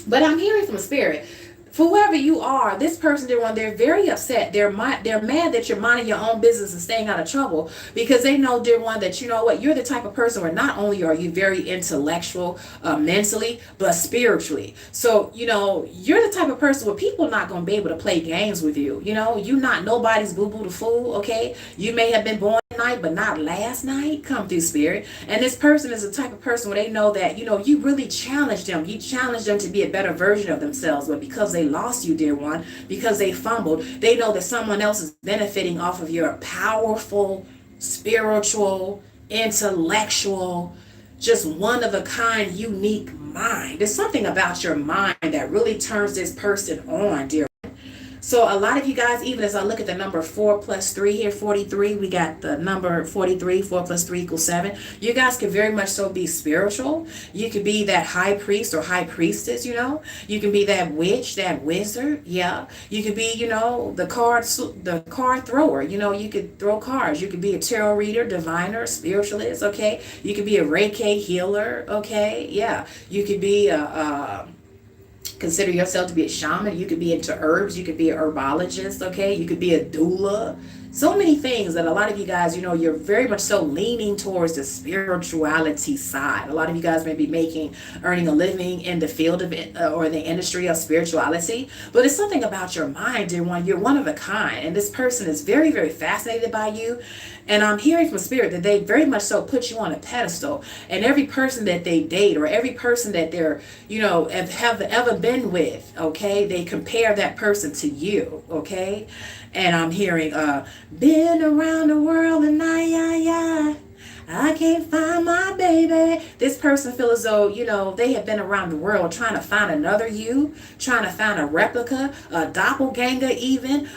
But I'm hearing from Spirit, for whoever you are, this person, dear one, they're very upset. They're mad that you're minding your own business and staying out of trouble because they know, dear one, that you know what, you're the type of person where not only are you very intellectual mentally, but spiritually. So, you know, you're the type of person where people are not going to be able to play games with you. You know, you're not nobody's boo-boo the fool, okay? You may have been born night, but not last night. Come through, Spirit. And this person is the type of person where they know that, you know, you really challenged them. You challenged them to be a better version of themselves, but because they lost you, dear one, because they fumbled, they know that someone else is benefiting off of your powerful, spiritual, intellectual, just one of a kind, unique mind. There's something about your mind that really turns this person on, dear. So a lot of you guys, even as I look at the number 4 plus 3 here, 43, we got the number 43, 4 plus 3 equals 7. You guys can very much so be spiritual. You could be that high priest or high priestess, you know. You can be that witch, that wizard, yeah. You could be, you know, the card thrower, you know, you could throw cards. You could be a tarot reader, diviner, spiritualist, okay. You could be a Reiki healer, okay, yeah. You could be consider yourself to be a shaman. You could be into herbs. You could be an herbologist, okay? You could be a doula. So many things that a lot of you guys, you know, you're very much so leaning towards the spirituality side. A lot of you guys may be earning a living in the field of it or in the industry of spirituality. But it's something about your mind, dear one. You're one of a kind. And this person is very, very fascinated by you. And I'm hearing from Spirit that they very much so put you on a pedestal. And every person that they date or every person that they're, you know, have ever been with, okay, they compare that person to you, okay? And I'm hearing, been around the world and I can't find my baby. This person feels as though, you know, they have been around the world trying to find another you, trying to find a replica, a doppelganger even,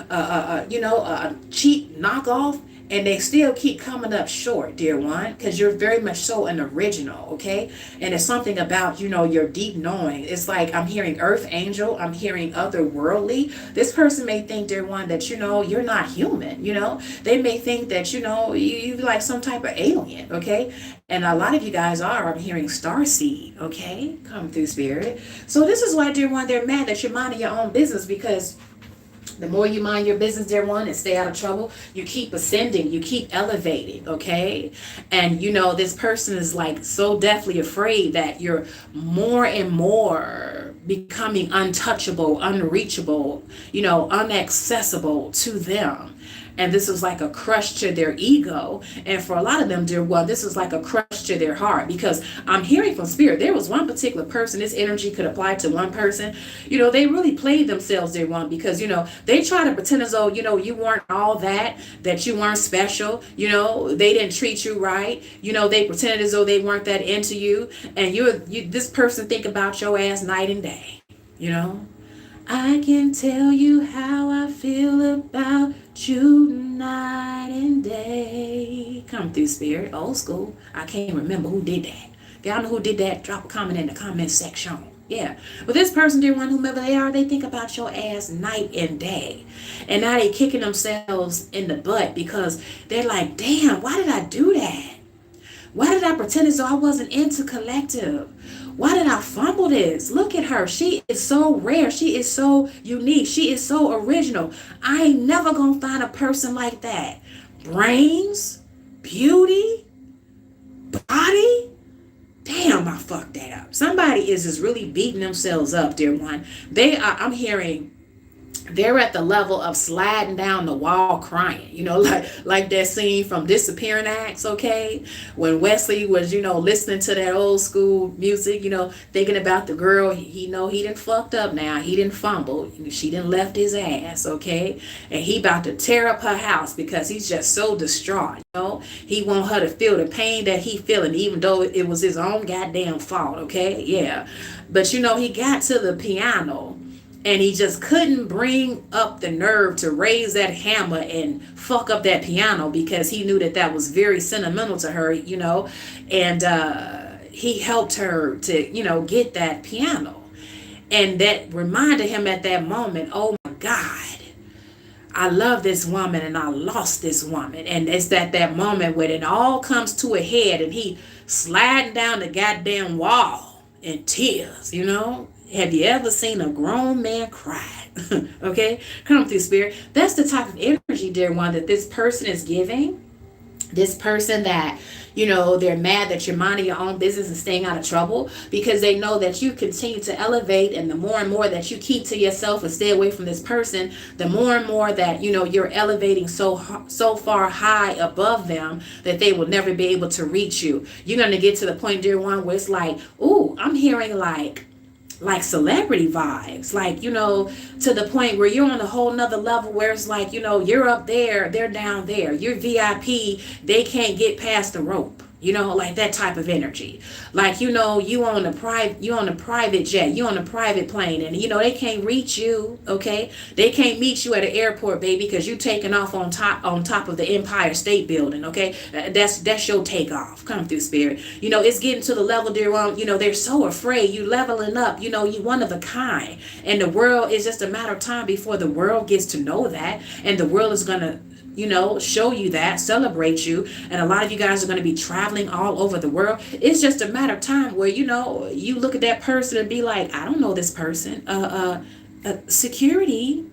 you know, a cheap knockoff. and they still keep coming up short, dear one, because you're very much so an original, okay? And it's something about, your deep knowing. It's like I'm hearing earth angel, I'm hearing otherworldly. This person may think, dear one, that, you're not human, They may think that, you like some type of alien, okay? And a lot of you guys are, I'm hearing starseed, okay? Come through, spirit. So this is why, dear one, they're mad that you're minding your own business, because the more you mind your business, dear one, and stay out of trouble, you keep ascending, you keep elevating, okay? And this person is like so deathly afraid that you're more and more becoming untouchable, unreachable, unaccessible to them. And this is like a crush to their ego. And for a lot of them, dear one, this is like a crush to their heart, because I'm hearing from spirit, there was one particular person, this energy could apply to one person. They really played themselves, dear one, because, they try to pretend as though, you weren't all that you weren't special. They didn't treat you right. They pretended as though they weren't that into you. And this person think about your ass night and day, I can tell you how I feel about you night and day. Come through, spirit. Old school. I can't remember who did that. Y'all know who did that? Drop a comment in the comment section. Yeah. But this person, dear one, whomever they are, they think about your ass night and day. And now they kicking themselves in the butt because they're like, damn, why did I do that? Why did I pretend as though I wasn't into collective? Why did I fumble this? Look at her. She is so rare. She is so unique. She is so original. I ain't never gonna find a person like that. Brains, beauty, body. Damn, I fucked that up. Somebody is just really beating themselves up, dear one. I'm hearing they're at the level of sliding down the wall crying, like that scene from Disappearing Acts, okay? When Wesley was, listening to that old school music, thinking about the girl, he didn't fucked up now. He didn't fumble. She didn't left his ass, okay? And he about to tear up her house because he's just so distraught, He want her to feel the pain that he feeling, even though it was his own goddamn fault, okay? Yeah. But, he got to the piano, and he just couldn't bring up the nerve to raise that hammer and fuck up that piano, because he knew that was very sentimental to her, and he helped her to, get that piano. And that reminded him at that moment, oh my God, I love this woman and I lost this woman. And it's that moment when it all comes to a head and he sliding down the goddamn wall in tears, Have you ever seen a grown man cry? Okay, come through, spirit. That's the type of energy, dear one, that this person is giving. This person that, they're mad that you're minding your own business and staying out of trouble, because they know that you continue to elevate, and the more and more that you keep to yourself and stay away from this person, the more and more that, you're elevating so far high above them that they will never be able to reach you. You're going to get to the point, dear one, where it's like, ooh, I'm hearing like celebrity vibes, to the point where you're on a whole nother level, where it's like, you're up there, they're down there, you're VIP, they can't get past the rope, like that type of energy. Like, you on a private jet, you on a private plane, and they can't reach you, okay? They can't meet you at an airport, baby, because you taking off on top of the Empire State Building, okay? That's your takeoff. Come through, spirit. It's getting to the level, dear one, they're so afraid you leveling up, you one of a kind, and the world is just a matter of time before the world gets to know that, and the world is gonna show you that, celebrate you. And a lot of you guys are going to be traveling all over the world. It's just a matter of time where, you look at that person and be like, I don't know this person. Security,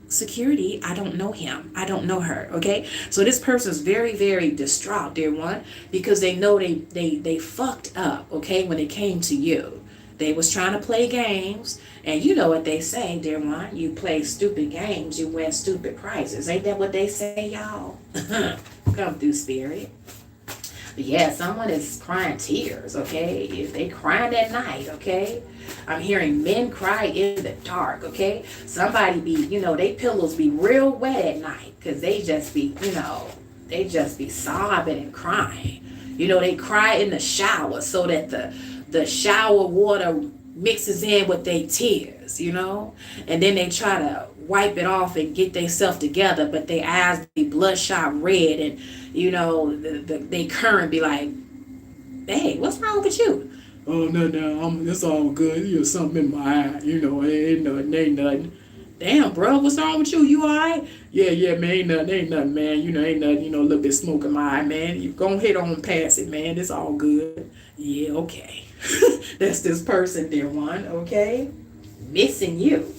I don't know him. I don't know her. Okay. So this person is very, very distraught, dear one, because they know they fucked up. Okay. When it came to you, they was trying to play games. And you know what they say, dear one, you play stupid games, you win stupid prizes. Ain't that what they say, y'all? Come through, spirit. But yeah, someone is crying tears, okay? If they crying at night, okay? I'm hearing men cry in the dark, okay? Somebody be, they pillows be real wet at night, because they just be, they just be sobbing and crying. They cry in the shower so that the shower water mixes in with their tears, and then they try to wipe it off and get themselves together, but their eyes be bloodshot red, and they current be like, hey, what's wrong with you? Oh, no, it's all good. There's something in my eye, ain't nothing. Damn, bro, what's wrong with you? You alright? Yeah, man, ain't nothing, man. Ain't nothing, a little bit smoke in my eye, man. You go ahead on past it, man. It's all good. Yeah, okay. That's this person, dear one, okay? Missing you.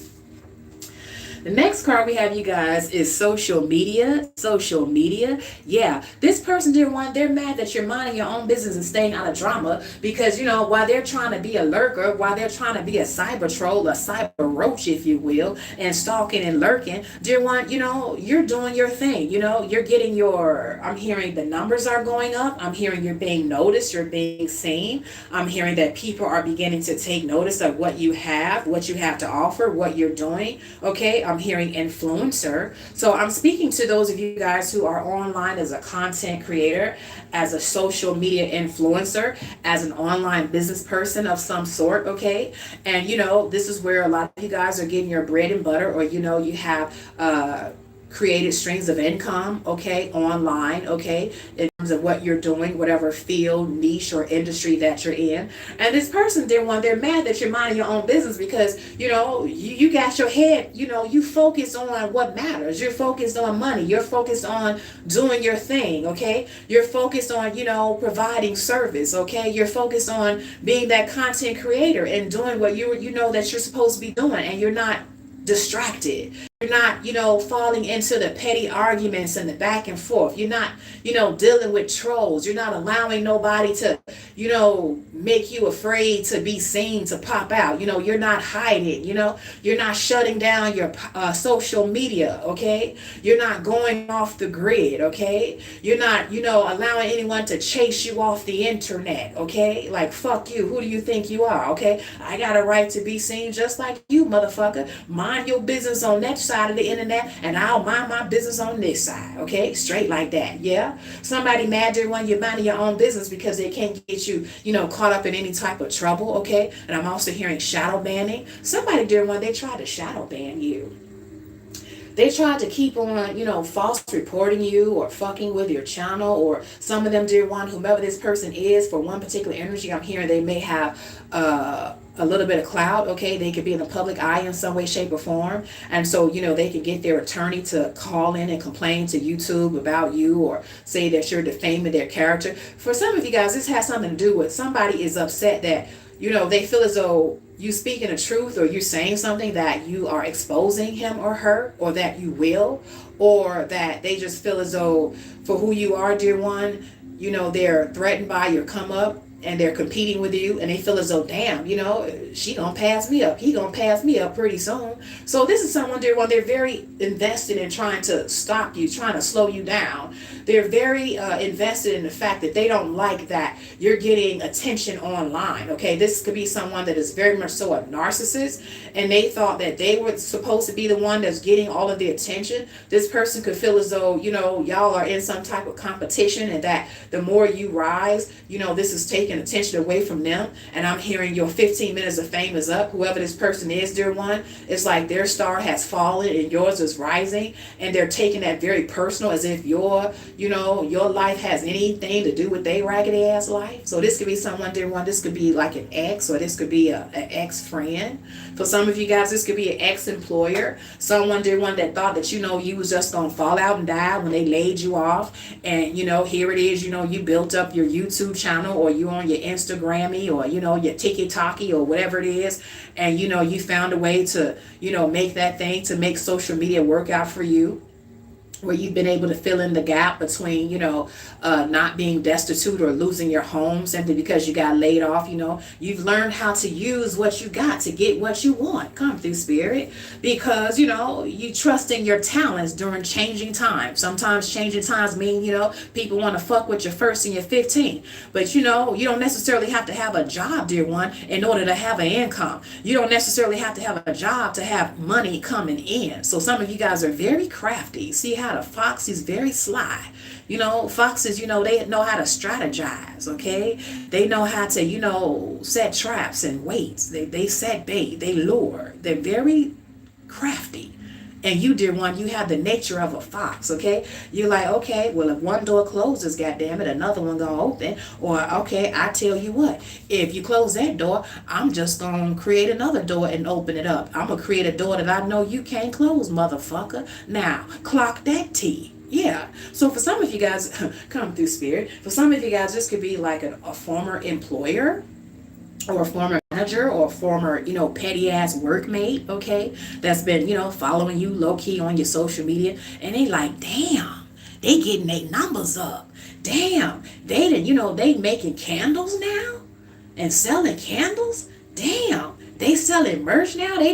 The next card we have, you guys, is social media. Social media. Yeah, this person, dear one, they're mad that you're minding your own business and staying out of drama because, while they're trying to be a lurker, while they're trying to be a cyber troll, a cyber roach, if you will, and stalking and lurking, dear one, you're doing your thing. You're getting I'm hearing the numbers are going up. I'm hearing you're being noticed. You're being seen. I'm hearing that people are beginning to take notice of what you have to offer, what you're doing. Okay. I'm hearing influencer. So I'm speaking to those of you guys who are online as a content creator, as a social media influencer, as an online business person of some sort, okay? And this is where a lot of you guys are getting your bread and butter, or you have created streams of income, okay, online, okay, in terms of what you're doing, whatever field, niche, or industry that you're in. And this person, they're mad that you're minding your own business because, you got your head, you focus on what matters. You're focused on money. You're focused on doing your thing, okay? You're focused on, providing service, okay? You're focused on being that content creator and doing what you know that you're supposed to be doing, and you're not distracted. You're not, falling into the petty arguments and the back and forth. You're not, dealing with trolls. You're not allowing nobody to, make you afraid to be seen, to pop out. You're not hiding. You're not shutting down your social media, okay? You're not going off the grid, okay? You're not, allowing anyone to chase you off the internet, okay? Like, fuck you. Who do you think you are, okay? I got a right to be seen just like you, motherfucker. Mind your business on that side of the internet, and I'll mind my business on this side, okay? Straight like that, yeah? Somebody mad when you're minding your own business because they can't get you, caught up in any type of trouble, okay? And I'm also hearing shadow banning. Somebody, dear one, they tried to shadow ban you. They tried to keep on, false reporting you or fucking with your channel, or some of them, dear one, whomever this person is, for one particular energy, I'm hearing they may have a little bit of clout, okay? They could be in the public eye in some way, shape, or form. And so, they could get their attorney to call in and complain to YouTube about you, or say that you're defaming their character. For some of you guys, this has something to do with somebody is upset that, they feel as though you speaking the truth, or you saying something that you are exposing him or her, or that you will, or that they just feel as though for who you are, dear one, they're threatened by your come up, and they're competing with you, and they feel as though, damn, she gonna pass me up, he gonna pass me up pretty soon. So this is someone, dear one, they're very invested in trying to stop you, trying to slow you down. They're very invested in the fact that they don't like that you're getting attention online, okay? This could be someone that is very much so a narcissist, and they thought that they were supposed to be the one that's getting all of the attention. This person could feel as though, y'all are in some type of competition, and that the more you rise, this is taking attention away from them. And I'm hearing your 15 minutes of fame is up. Whoever this person is, dear one, it's like their star has fallen and yours is rising, and they're taking that very personal, as if your life has anything to do with their raggedy ass life. So this could be someone, dear one, this could be like an ex, or this could be an ex-friend. For some of you guys, this could be an ex-employer. Someone, dear one, that thought that, you was just going to fall out and die when they laid you off. And, here it is, you built up your YouTube channel, or you on your Instagrammy, or, your TikToky, or whatever it is. And, you found a way to, make that thing, to make social media work out for you, where you've been able to fill in the gap between, not being destitute or losing your home simply because you got laid off. You've learned how to use what you got to get what you want. Come through, spirit, because, you trust in your talents during changing times. Sometimes changing times mean, people want to fuck with you first and you're 15. But, you don't necessarily have to have a job, dear one, in order to have an income. You don't necessarily have to have a job to have money coming in. So some of you guys are very crafty. See how the fox is very sly. Foxes, they know how to strategize, okay? They know how to, set traps and waits. They set bait, they lure. They're very crafty. And you, dear one, you have the nature of a fox, okay? You're like, okay, well, if one door closes, goddamn it, another one gonna open. Or, okay, I tell you what, if you close that door, I'm just gonna create another door and open it up. I'm gonna create a door that I know you can't close, motherfucker. Now, clock that T. Yeah. So for some of you guys, come through spirit, for some of you guys, this could be like a former employer, or a former manager, or a former, petty ass workmate, okay, that's been, following you low key on your social media, and they like, damn, they getting their numbers up. Damn, they didn't, they making candles now and selling candles. Damn, they selling merch now. They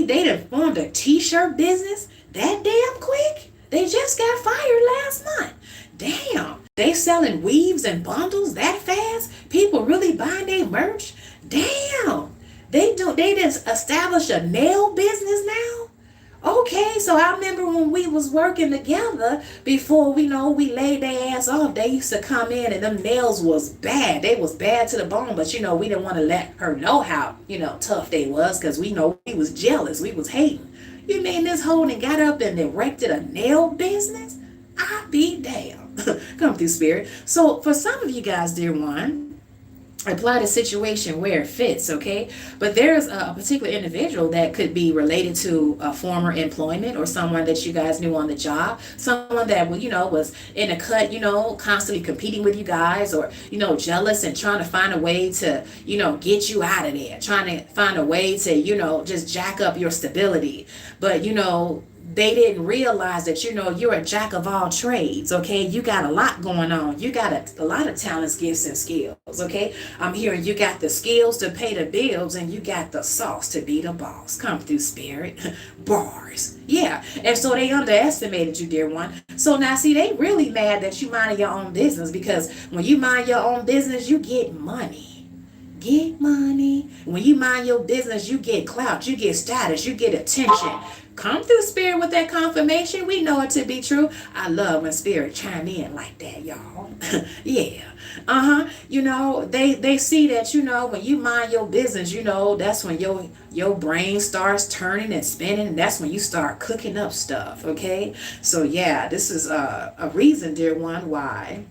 done formed a t-shirt business that damn quick. They just got fired last month. Damn, they selling weaves and bundles that fast? People really buying their merch? Damn, they just established a nail business now? Okay, so I remember when we was working together before we laid their ass off, they used to come in and them nails was bad. They was bad to the bone, but we didn't want to let her know how, tough they was, because we was jealous. We was hating. You mean this hoe and got up and erected a nail business? I be damn. Come through spirit. So for some of you guys, dear one, apply the situation where it fits, okay? But there's a particular individual that could be related to a former employment, or someone that you guys knew on the job, someone that was in a cut, constantly competing with you guys, or jealous and trying to find a way to get you out of there, trying to find a way to just jack up your stability. But they didn't realize that you're a jack of all trades, okay? You got a lot going on. You got a lot of talents, gifts, and skills, okay? I'm hearing you got the skills to pay the bills, and you got the sauce to be the boss. Come through spirit. Bars. Yeah. And so they underestimated you, dear one. So now see, they really mad that you mind your own business, because when you mind your own business, you get money. Get money. When you mind your business, you get clout, you get status, you get attention. Come through spirit with that confirmation. We know it to be true. I love when spirit chime in like that, y'all. Yeah. They see that, when you mind your business, that's when your brain starts turning and spinning, and that's when you start cooking up stuff, okay? So yeah, this is a reason, dear one, why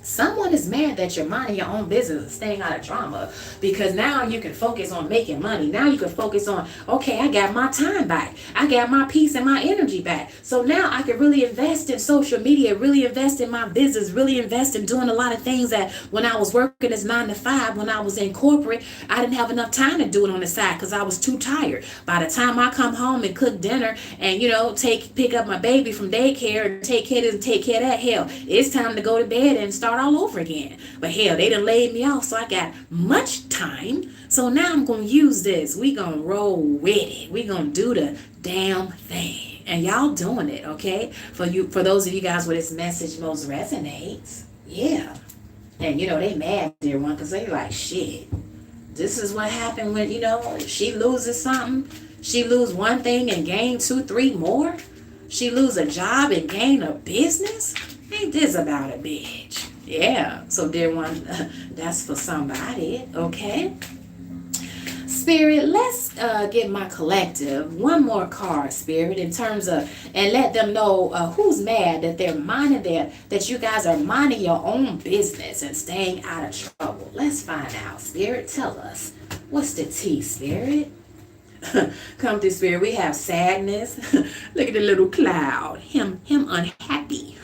someone is mad that you're minding your own business and staying out of drama, because now you can focus on making money. Now you can focus on, okay, I got my time back. I got my peace and my energy back. So now I can really invest in social media, really invest in my business, really invest in doing a lot of things that when I was working as 9 to 5, when I was in corporate, I didn't have enough time to do it on the side because I was too tired. By the time I come home and cook dinner and, pick up my baby from daycare and take care of that, hell, it's time to go to bed and start all over again. But hell, they done laid me off, so I got much time. So now I'm gonna use this. We gonna roll with it. We gonna do the damn thing. And y'all doing it, okay? For those of you guys where this message most resonates. Yeah. And they mad, dear one, because they like, shit, this is what happened when, she loses something. She lose one thing and gain 2, 3 more. She lose a job and gain a business. Ain't this about a bitch? Yeah. So dear one, that's for somebody, okay? Spirit, let's get my collective one more card, Spirit, in terms of, and let them know who's mad that they're that you guys are minding your own business and staying out of trouble. Let's find out, Spirit. Tell us, what's the tea, Spirit? Come through, Spirit. We have sadness. Look at the little cloud. Him unhappy.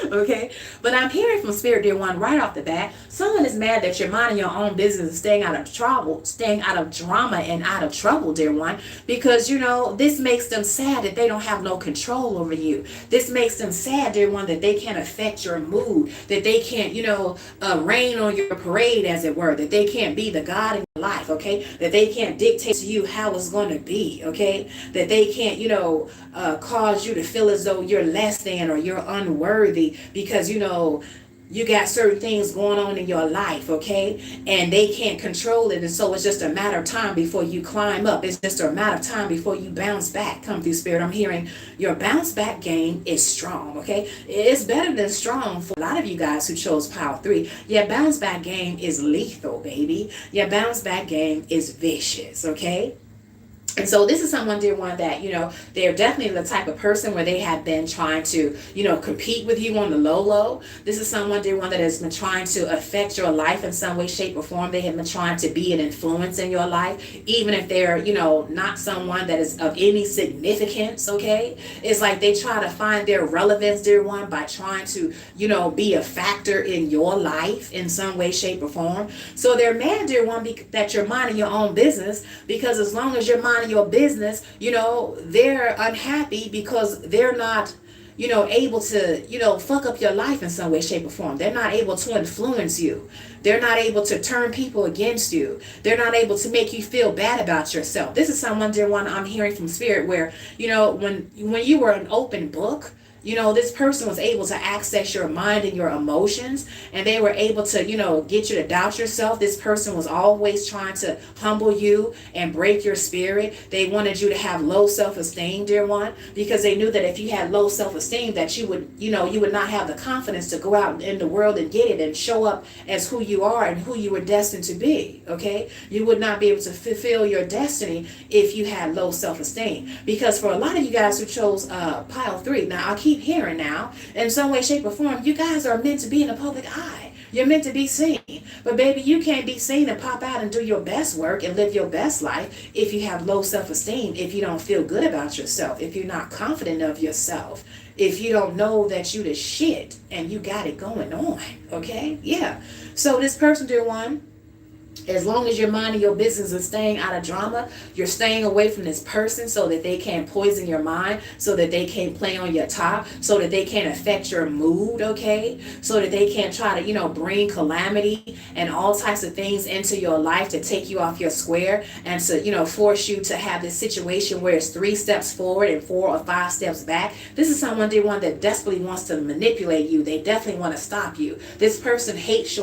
Okay, but I'm hearing from Spirit, dear one, right off the bat, someone is mad that you're minding your own business and staying out of trouble, staying out of drama and out of trouble, dear one, because this makes them sad that they don't have no control over you. This makes them sad, dear one, that they can't affect your mood, that they can't rain on your parade, as it were, that they can't be the God in your life, okay, that they can't dictate to you how it's going to be, okay, that they can't cause you to feel as though you're less than or you're unworthy because you got certain things going on in your life, okay, and they can't control it, and so it's just a matter of time before you climb up. It's just a matter of time before you bounce back. Come through, Spirit. I'm hearing your bounce back game is strong, okay? It's better than strong for a lot of you guys who chose Power 3. Your bounce back game is lethal, baby. Your bounce back game is vicious, okay? And so this is someone, dear one, that, they're definitely the type of person where they have been trying to, compete with you on the low low. This is someone, dear one, that has been trying to affect your life in some way, shape, or form. They have been trying to be an influence in your life, even if they're, not someone that is of any significance, okay? It's like they try to find their relevance, dear one, by trying to, be a factor in your life in some way, shape, or form. So they're mad, dear one, that you're minding your own business, because as long as you're minding your business, they're unhappy because they're not, able to, fuck up your life in some way, shape, or form. They're not able to influence you. They're not able to turn people against you. They're not able to make you feel bad about yourself. This is someone, dear one, I'm hearing from spirit where, when you were an open book, this person was able to access your mind and your emotions, and they were able to, get you to doubt yourself. This person was always trying to humble you and break your spirit. They wanted you to have low self-esteem, dear one, because they knew that if you had low self-esteem, that you would, you would not have the confidence to go out in the world and get it and show up as who you are and who you were destined to be, okay? You would not be able to fulfill your destiny if you had low self-esteem. Because for a lot of you guys who chose pile 3, now I keep hearing now, in some way, shape, or form, you guys are meant to be in the public eye. You're meant to be seen. But baby, you can't be seen and pop out and do your best work and live your best life if you have low self-esteem, if you don't feel good about yourself, if you're not confident of yourself, if you don't know that you the shit and you got it going on, okay? Yeah. So this person, dear one, as long as you're minding your business and staying out of drama, you're staying away from this person so that they can't poison your mind, so that they can't play on your top, so that they can't affect your mood, okay? So that they can't try to, bring calamity and all types of things into your life to take you off your square and to, force you to have this situation where it's 3 steps forward and 4 or 5 steps back. This is someone, dear one, that desperately wants to manipulate you. They definitely want to stop you. This person hates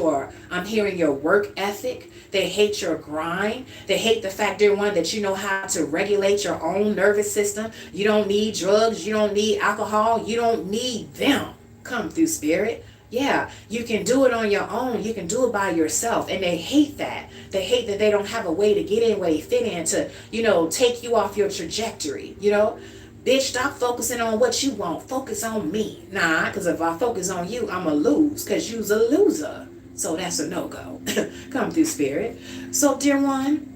I'm hearing your work ethic. They hate your grind. They hate the fact, dear one, that you know how to regulate your own nervous system. You don't need drugs. You don't need alcohol. You don't need them. Come through, spirit. Yeah, you can do it on your own. You can do it by yourself. And they hate that. They hate that they don't have a way to get in, way fit in, to, take you off your trajectory, Bitch, stop focusing on what you want. Focus on me. Nah, because if I focus on you, I'm going to lose, because you's a loser. So that's a no-go. Come through, spirit. So, dear one,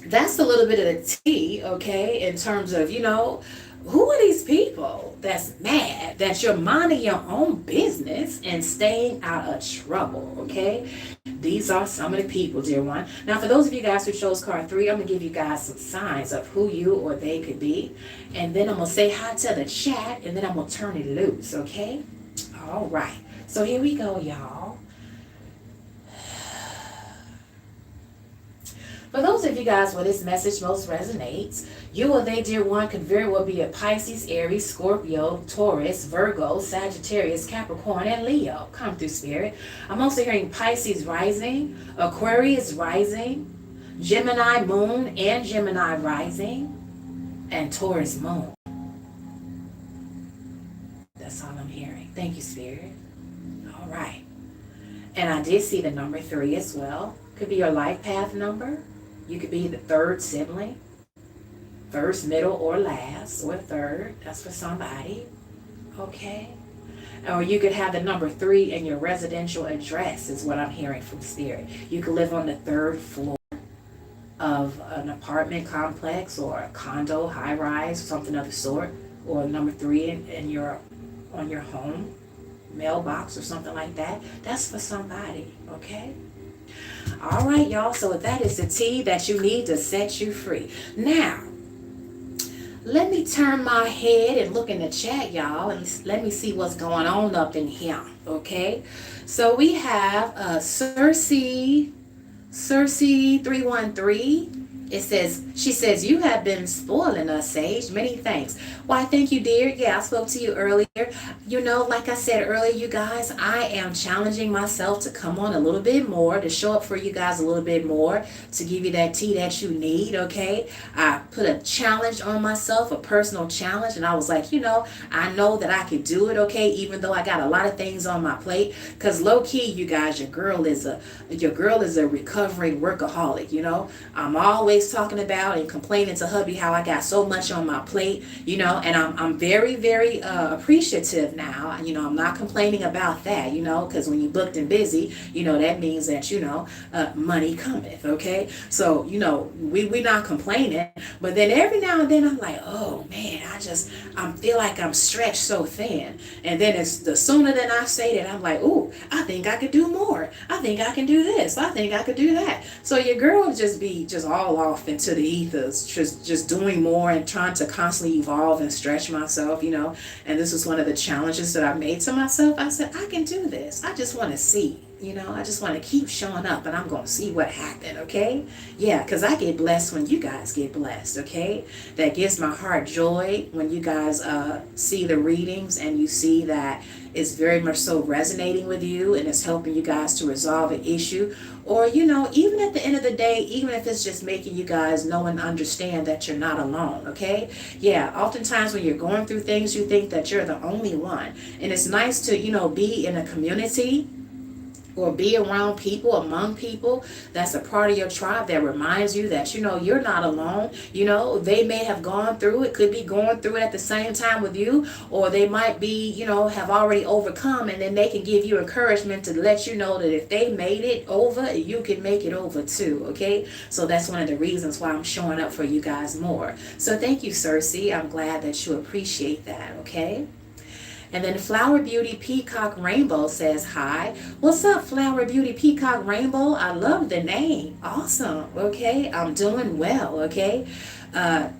that's a little bit of the tea, okay, in terms of, who are these people that's mad that you're minding your own business and staying out of trouble, okay? These are some of the people, dear one. Now, for those of you guys who chose card 3, I'm going to give you guys some signs of who you or they could be. And then I'm going to say hi to the chat, and then I'm going to turn it loose, okay? All right. So here we go, y'all. For those of you guys where this message most resonates, you or they, dear one, could very well be a Pisces, Aries, Scorpio, Taurus, Virgo, Sagittarius, Capricorn, and Leo. Come through, spirit. I'm also hearing Pisces rising, Aquarius rising, Gemini moon and Gemini rising, and Taurus moon. That's all I'm hearing. Thank you, spirit. All right. And I did see the number 3 as well. Could be your life path number. You could be the 3rd sibling, first, middle, or last, or 3rd. That's for somebody. Okay. Or you could have the number 3 in your residential address, is what I'm hearing from spirit. You could live on the 3rd floor of an apartment complex or a condo, high rise, something of the sort, or number 3 on your home mailbox or something like that. That's for somebody. Okay. All right, y'all. So that is the tea that you need to set you free. Now, let me turn my head and look in the chat, y'all, and let me see what's going on up in here. Okay. So we have Cersei 313. She says, you have been spoiling us, Sage. Many thanks. Why, thank you, dear. Yeah, I spoke to you earlier. Like I said earlier, you guys, I am challenging myself to come on a little bit more, to show up for you guys a little bit more, to give you that tea that you need, okay? I put a challenge on myself, a personal challenge, and I was like, I know that I can do it, okay, even though I got a lot of things on my plate, because low-key, you guys, your girl is a recovering workaholic, I'm always always talking about and complaining to hubby how I got so much on my plate, you know, and I'm very, very appreciative now. You know, I'm not complaining about that, you know, because when you're booked and busy, you know, that means that, you know, money cometh, okay? So, you know, we're not complaining, but then every now and then I'm like, oh man, I feel like I'm stretched so thin. And then it's the sooner than I say that, I'm like, ooh, I think I could do more. I think I can do this. I think I could do that. So your girl just be just all off into the ethers, just doing more and trying to constantly evolve and stretch myself, you know. And this is one of the challenges that I made to myself. I said, I can do this. I just want to see. You know, I just want to keep showing up and I'm going to see what happened, okay? Yeah, because I get blessed when you guys get blessed, okay? That gives my heart joy when you guys see the readings and you see that it's very much so resonating with you and it's helping you guys to resolve an issue. Or, you know, even at the end of the day, even if it's just making you guys know and understand that you're not alone, okay? Yeah, oftentimes when you're going through things, you think that you're the only one. And it's nice to, you know, be in a community or be around people, among people that's a part of your tribe that reminds you that, you know, you're not alone. You know, they may have gone through it, could be going through it at the same time with you, or they might be, you know, have already overcome, and then they can give you encouragement to let you know that if they made it over, you can make it over too, okay? So that's one of the reasons why I'm showing up for you guys more. So thank you, Cersei. I'm glad that you appreciate that, okay? And then Flower Beauty Peacock Rainbow says, hi. What's up, Flower Beauty Peacock Rainbow? I love the name. Awesome. Okay. I'm doing well. Okay.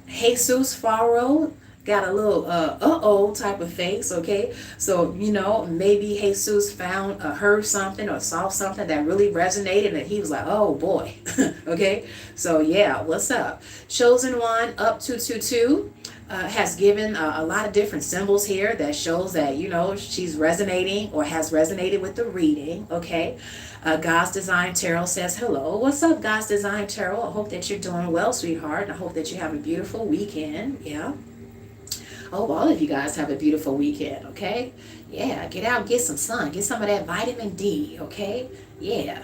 Jesus Faro got a little uh-oh type of face. Okay. So, you know, maybe Jesus found, heard something or saw something that really resonated and he was like, oh boy. Okay. So yeah, what's up? Chosen One up 222. Has given a lot of different symbols here that shows that, you know, she's resonating or has resonated with the reading, okay? God's Design Tarot says, hello. What's up, God's Design Tarot? I hope that you're doing well, sweetheart, and I hope that you have a beautiful weekend, yeah? I hope all of you guys have a beautiful weekend, okay? Yeah, get out, get some sun, get some of that vitamin D, okay? Yeah.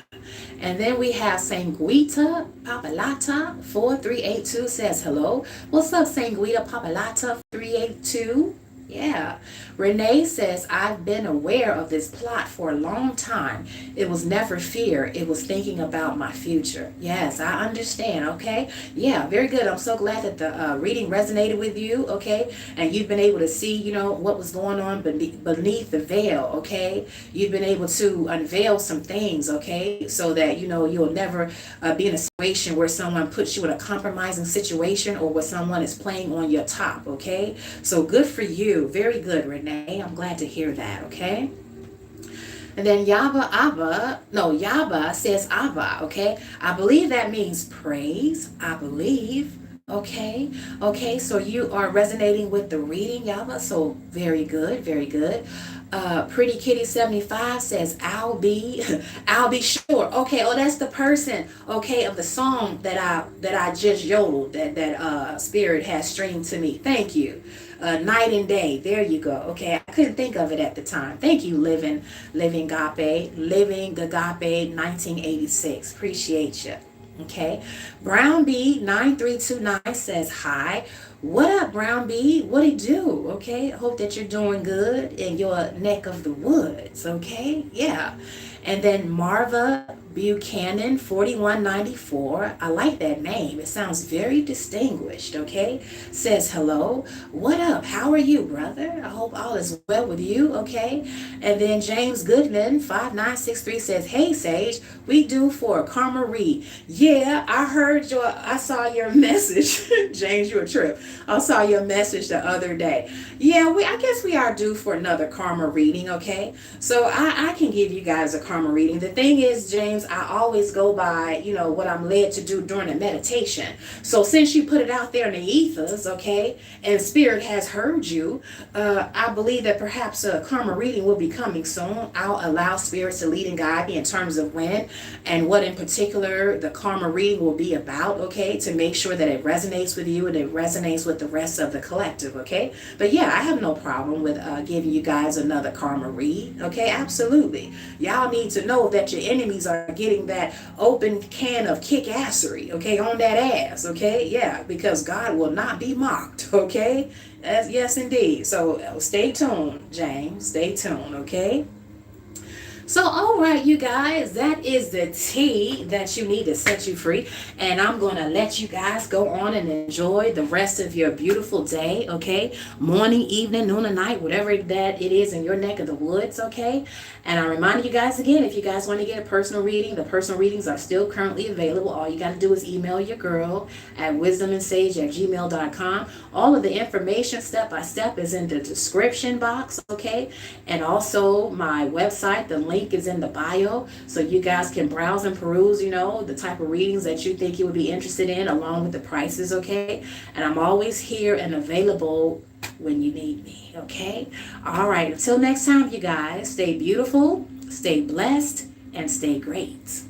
And then we have Sanguita Papalata 4382 says hello. What's up, Sanguita Papalata 382? Yeah. Renee says, I've been aware of this plot for a long time. It was never fear. It was thinking about my future. Yes, I understand. Okay. Yeah, very good. I'm so glad that the reading resonated with you. Okay. And you've been able to see, you know, what was going on beneath the veil. Okay. You've been able to unveil some things. Okay. So that, you know, you'll never be in a situation where someone puts you in a compromising situation or where someone is playing on your top. Okay. So good for you. Very good, Renee. I'm glad to hear that, okay? And then Yaba says Abba, okay? I believe that means praise, I believe, okay? Okay, so you are resonating with the reading, Yaba, so very good, very good. Pretty Kitty 75 says, I'll be sure. Okay, oh, that's the person, okay, of the song that I just yodeled, that Spirit has streamed to me. Thank you. Night and Day. There you go. Okay, I couldn't think of it at the time. Thank you, Living Agape 1986. Appreciate you. Okay, Brown B 9329 says hi. What up, Brown B? What it do? Okay, hope that you're doing good in your neck of the woods. Okay, yeah. And then Marva Buchanan 4194, I like that name. It sounds very distinguished, okay? Says hello. What up? How are you, brother? I hope all is well with you, okay? And then James Goodman 5963 says, hey, Sage, we due for a karma read. Yeah, I saw your message. James, you a trip. I saw your message the other day. Yeah, I guess we are due for another karma reading, okay? So I can give you guys a karma reading. The thing is, James, I always go by, you know, what I'm led to do during a meditation. So since you put it out there in the ethers, okay, and Spirit has heard you, I believe that perhaps a karma reading will be coming soon. I'll allow Spirit to lead and guide me in terms of when and what in particular the karma reading will be about, okay, to make sure that it resonates with you and it resonates is with the rest of the collective, okay? But yeah, I have no problem with giving you guys another karma read, okay? Absolutely. Y'all need to know that your enemies are getting that open can of kick-assery, okay, on that ass, okay? Yeah, because God will not be mocked, okay? Yes, indeed. So stay tuned, James. Stay tuned, okay? So, all right, you guys, that is the tea that you need to set you free. And I'm going to let you guys go on and enjoy the rest of your beautiful day, okay? Morning, evening, noon, or night, whatever that it is in your neck of the woods, okay? And I'm reminding you guys again, if you guys want to get a personal reading, the personal readings are still currently available. All you got to do is email your girl at wisdomandsage@gmail.com. All of the information step by step is in the description box, okay? And also my website, the link is in the bio, so you guys can browse and peruse, the type of readings that you think you would be interested in, along with the prices, okay? And I'm always here and available when you need me, okay? All right, until next time, you guys, stay beautiful, stay blessed, and stay great.